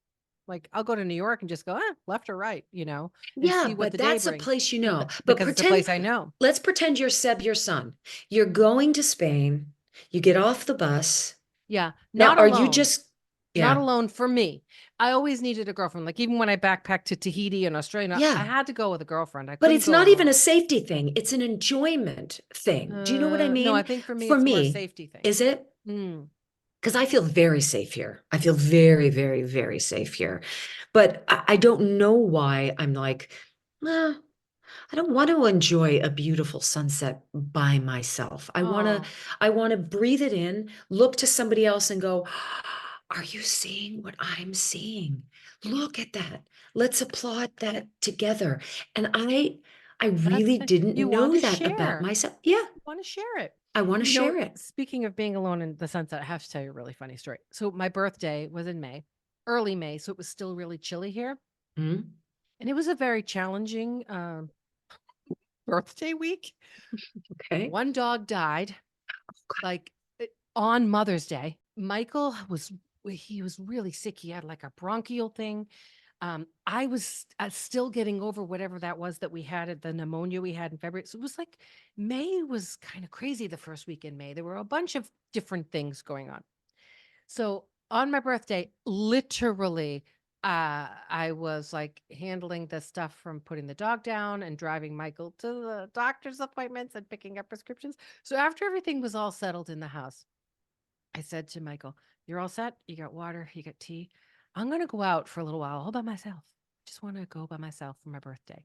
Like I'll go to New York and just go, left or right, and Yeah, see what but the day that's a brings. place you know. But Because it's a place I know. let's pretend you're Seb, your son. You're going to Spain. You get off the bus. Yeah, Now, not are you alone. just, Not yeah, alone for me. I always needed a girlfriend. Like even when I backpacked to Tahiti and Australia, I yeah. had to go with a girlfriend. I But couldn't it's go not even alone. a safety thing. It's an enjoyment thing. Do you know what I No, I mean? think for me For it's more a me, safety thing. is it? Mm. Because I feel very safe here. I feel very, very, very safe here. But I don't know why I'm like, "Ah, I don't want to enjoy a beautiful sunset by myself. Oh, I want to breathe it in, look to somebody else and go, are you seeing what I'm seeing? Look at that. Let's applaud that together. And I that's really it. didn't You want know to that about share. myself. Yeah, You want to share it. I want to share it. Speaking of being alone in the sunset, I have to tell you a really funny story. So my birthday was in May, early May, so it was still really chilly here. Mhm. And it was a very challenging birthday week. Okay. One dog died like on Mother's Day. Michael he was really sick. He had like a bronchial thing. I was still getting over whatever that was that we had at the pneumonia we had in February. So it was like May was kind of crazy the first week in May. There were a bunch of different things going on. So on my birthday, literally, I was like handling the stuff from putting the dog down and driving Michael to the doctor's appointments and picking up prescriptions. So after everything was all settled in the house, I said to Michael, "You're all set? You got water? You got tea? I'm going to go out for a little while all by myself. Just want to go by myself for my birthday."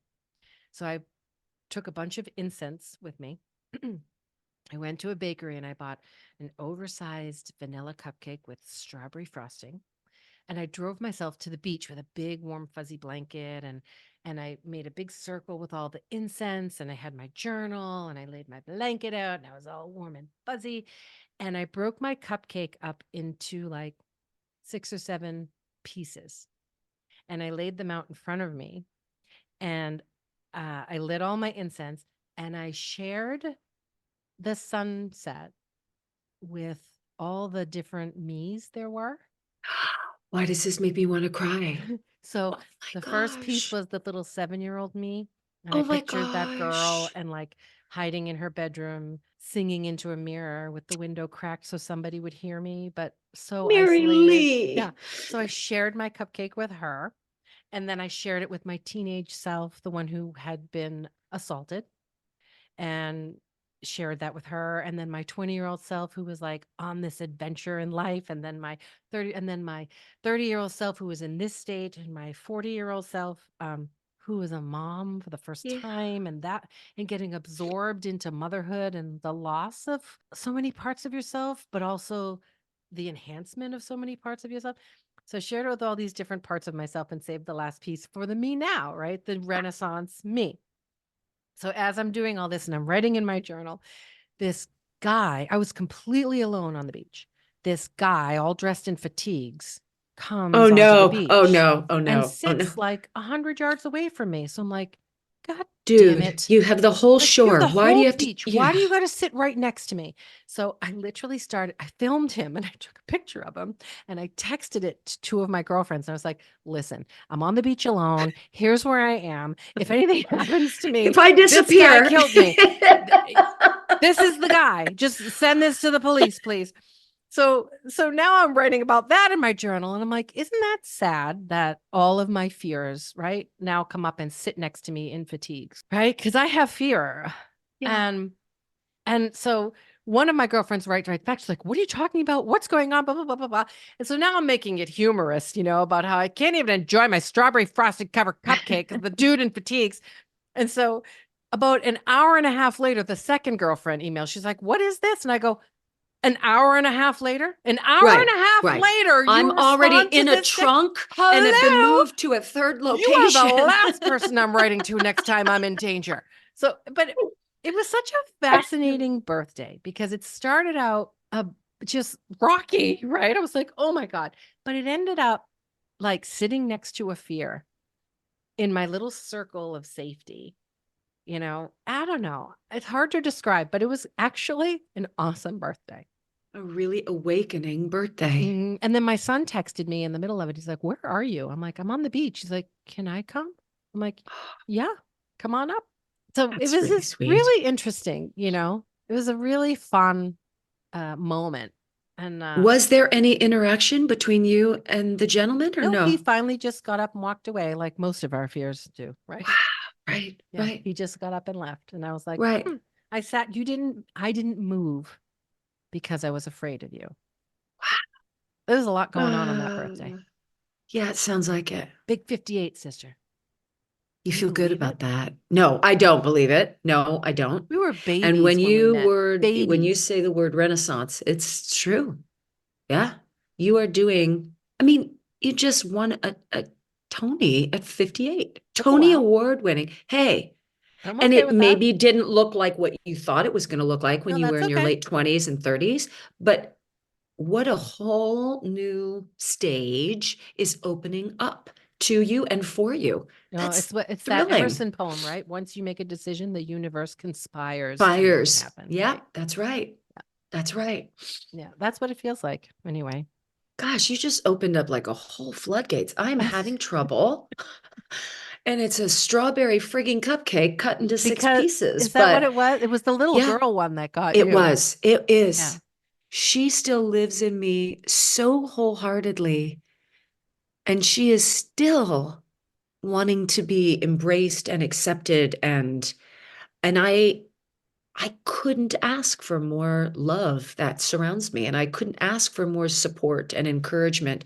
So I took a bunch of incense with me. I went to a bakery and I bought an oversized vanilla cupcake with strawberry frosting. And I drove myself to the beach with a big warm fuzzy blanket, and I made a big circle with all the incense, and I had my journal, and I laid my blanket out, and I was all warm and fuzzy. And I broke my cupcake up into like 6 or 7 pieces, and I laid them out in front of me, and I lit all my incense, and I shared the sunset with all the different me's there were. Why does this make me want to cry? So Oh the my first piece gosh. was the little 7-year-old me. And I Oh my pictured that girl gosh. and like hiding in her bedroom, singing into a mirror with the window cracked so somebody would hear me, but so Mary isolated. Yeah. Lee. So I shared my cupcake with her. And then I shared it with my teenage self, the one who had been assaulted, and shared that with her. And then my 20-year-old self who was like on this adventure in life, and then my 30-year-old self who was in this state, and my 40-year-old self who was a mom for the first Yeah. time, and getting absorbed into motherhood and the loss of so many parts of yourself, but also the enhancement of so many parts of yourself. So I shared it with all these different parts of myself and saved the last piece for the me now, right? The Renaissance me. So as I'm doing all this and I'm writing in my journal, this guy, I was completely alone on the beach. This guy, all dressed in fatigues, Oh comes onto the no. Oh beach no. Oh and no. Oh no. sits like 100 yards away from me. So I'm like, God damn Dude, it. you have the whole Like, you have shore. the Why do you whole have to? beach. Why Yeah. do you got to sit right next to me? So I literally I filmed him and I took a picture of him and I texted it to 2 of my girlfriends. And I was like, "Listen, I'm on the beach alone. Here's where I am. If anything happens to me, If I this guy disappear. killed me. This is the guy. Just send this to the police, please." So now I'm writing about that in my journal, and I'm like, isn't that sad that all of my fears, right, now come up and sit next to me in fatigues, right? Because I have fear. Yeah. And so one of my girlfriends right back, she's like, "What are you talking about? What's going on?" Blah, blah, blah, blah, blah. And so now I'm making it humorous, about how I can't even enjoy my strawberry frosted covered cupcake because the dude in fatigues. And so about an hour and a half later, the second girlfriend emails. She's like, "What is this?" And I go, "An hour and a half later? An hour and Right. a half Right. later, I'm you already respond to in a this text? trunk and have been Hello? moved to a third You are the location. last person I'm writing to next time I'm in danger." So, but it was such a fascinating birthday because it started out just rocky, right? I was like, oh my God. But it ended up like sitting next to a fear in my little circle of safety. I don't know. It's hard to describe, but it was actually an awesome birthday. A really awakening birthday. And then my son texted me in the middle of it. He's like, "Where are you?" I'm like, "I'm on the beach." He's like, "Can I come?" I'm like, "Yeah, come on up." So it That's was really just sweet. really interesting. It was a really fun moment. And Was there any interaction between you and the gentleman or no, he no? finally just got up and walked away like most of our fears do. Right. Wow. Right. Yeah. Right. He just got up and left. And I was like, Right. I didn't move because I was afraid of you. There was a lot going on that birthday. Yeah, it sounds like it. Big 58, sister. You Can you feel good believe about it? that? No, I don't believe it. No, I don't. We were And babies when we met. when you Babies. say the word Renaissance, it's true. Yeah. You are doing, I mean, you just won a Tony at 58. Took a Tony while. Award winning. Hey, I'm and okay it with that. maybe didn't look like what you thought it was going to look like when No, you were that's in your okay. late 20s and 30s, but what a whole new stage is opening up to you and for you. No, That's it's that thrilling. Emerson poem, right? Once you make a decision, the universe conspires to make it Fires. happen. Yeah, Right. that's right. That's right. Yeah. That's what it feels like. Anyway. Gosh, you just opened up like a whole floodgates. I'm having trouble. And it's a strawberry frigging cupcake cut into 6 Because pieces. is that what But it was? It was the little yeah, girl one that got it you. was. It is. Yeah. She still lives in me so wholeheartedly. And she is still wanting to be embraced and accepted. And I couldn't ask for more love that surrounds me, and I couldn't ask for more support and encouragement.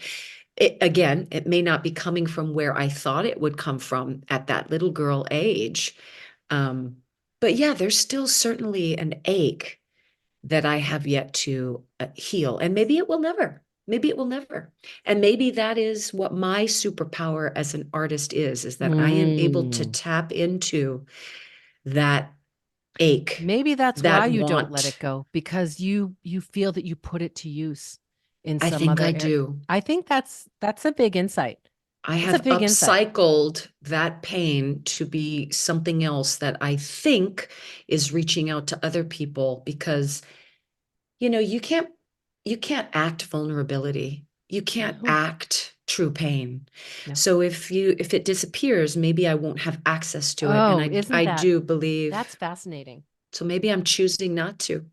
Again, it may not be coming from where I thought it would come from at that little girl age. But yeah, there's still certainly an ache that I have yet to heal. And maybe it will never. Maybe it will never. And maybe that is what my superpower as an artist is that I am able to tap into that ache, Maybe that's why that you don't let it want. go, because you feel that you put it to use in I some think other I area. do. I think that's a big insight. I That's a have big insight. upcycled that pain to be something else that I think is reaching out to other people, because you can't act vulnerability. You can't No. act true pain. No. So if it disappears, maybe I won't have access to it. Oh, And isn't I that do believe. that's fascinating. So maybe I'm choosing not to.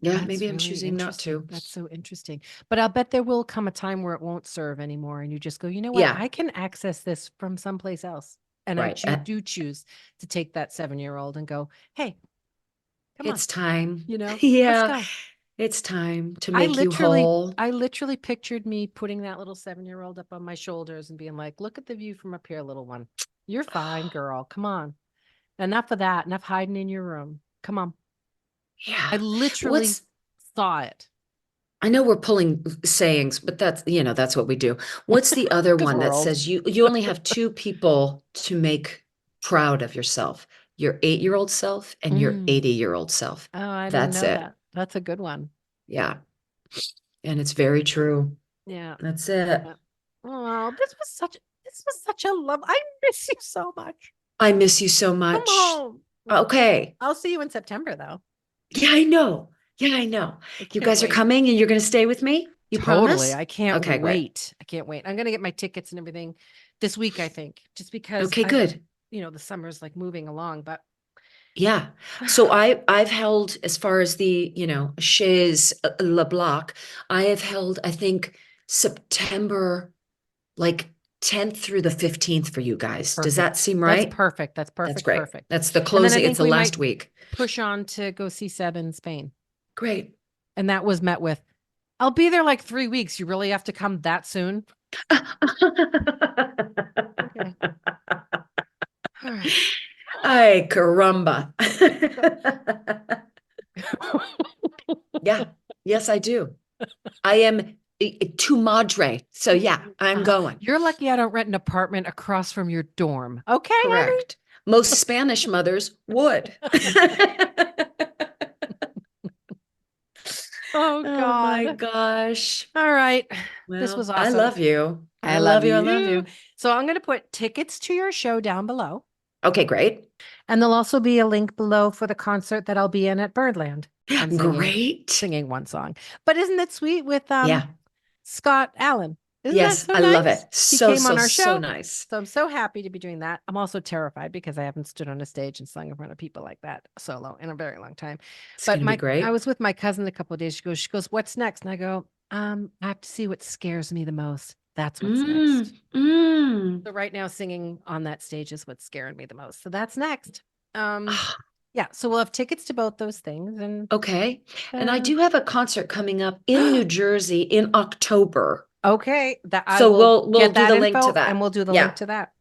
Yeah, That's maybe I'm really choosing not interesting. to. That's so interesting. But I'll bet there will come a time where it won't serve anymore, and you just go, you know what? Yeah, I can access this from someplace else. And right. do choose to take that 7-year-old and go, hey, come on, It's time. let's Yeah, go. it's time to I make you whole. literally pictured me putting that little 7-year-old up on my shoulders and being like, look at the view from up here, little one. You're fine, girl. Come on. Enough of that. Enough hiding in your room. Come on. Yeah. I literally What's saw it. I know we're pulling sayings, but that's what we do. What's the other 'Cause one we're that old. says you only have 2 people to make proud of yourself? Your 8-year-old self and your Mm. 80-year-old self. Oh, I didn't That's know it. that. That's a good one. Yeah. And it's very true. Yeah. That's it. Yeah. Oh, this was such a love. I miss you so much. I miss you so Come much. home. Okay. I'll see you in September, though. Yeah, I know. Yeah, I know. I You can't guys are wait. coming and you're going to stay with me? You Totally. promise? I can't Okay, great. wait. I can't wait. I'm going to get my tickets and everything this week, I think, just because Okay, good. the summer's like moving along, but Yeah. So I've held, as far as the, chaise le bloc, I have held, I think, September like 10th through the 15th for you guys. Does that perfect. seem That's right? perfect. That's That's perfect. great. Perfect. That's the And then I closing. It's think the we last might week. push on to go see Seb in Spain. Great. And that was met with, I'll be there like 3 weeks. You really have to come that soon? Okay. All right. Ay, caramba. Yeah. Yes, I do. I am tu madre. So yeah, I'm going. You're lucky I don't rent an apartment across from your dorm. Okay, Correct. Most Spanish mothers would. Oh, Oh my God. gosh. All right. This Well, was I awesome. love you. I love you. I love you. So I'm going to put tickets to your show down below. Okay, great. And there'll also be a link below for the concert that I'll be in at Birdland. I'm Great. singing one song. But isn't it sweet with Yeah. Scott Allen? Isn't Yes, that so I nice? love it. He So, came on our so show. nice. So I'm so happy to be doing that. I'm also terrified because I haven't stood on a stage and sung in front of people like that solo in a very long time. It's But gonna be great. I was with my cousin a couple of days. She goes, what's next? And I go, I have to see what scares me the most. That's what's next. So right now singing on that stage is what's scaring me the most. So that's next. Yeah. So we'll have tickets to both those things. And Okay. And I do have a concert coming up in New Jersey in October. Okay. That I So will we'll get do that the info link to that. and we'll do the Yeah. link to that.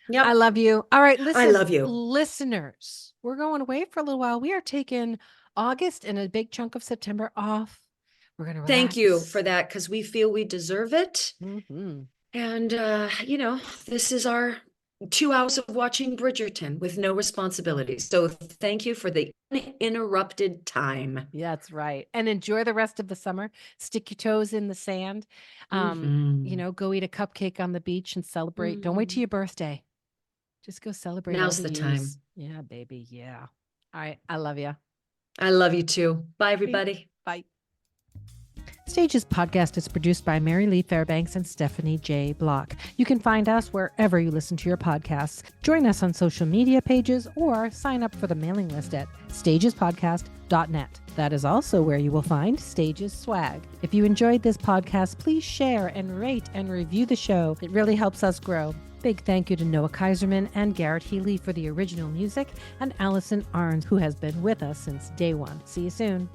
Yep. I love you. All right. Listen, love you. listeners, we're going away for a little while. We are taking August and a big chunk of September off. We're going to relax. Thank you for that, because we feel we deserve it. Mm-hmm. And, this is our 2 hours of watching Bridgerton with no responsibilities. So thank you for the uninterrupted time. Yeah, that's right. And enjoy the rest of the summer. Stick your toes in the sand. Mhm. Go eat a cupcake on the beach and celebrate. Don't wait till your birthday. Just go celebrate. Now's all the the time. yous. Yeah, baby. Yeah. All right. I love you. I love you too. Bye, everybody. Bye. Stages Podcast is produced by Marylee Fairbanks and Stephanie J. Block. You can find us wherever you listen to your podcasts. Join us on social media pages or sign up for the mailing list at stagespodcast.net. That is also where you will find Stages swag. If you enjoyed this podcast, please share and rate and review the show. It really helps us grow. Big thank you to Noah Kaiserman and Garrett Healy for the original music, and Allison Arns, who has been with us since day one. See you soon.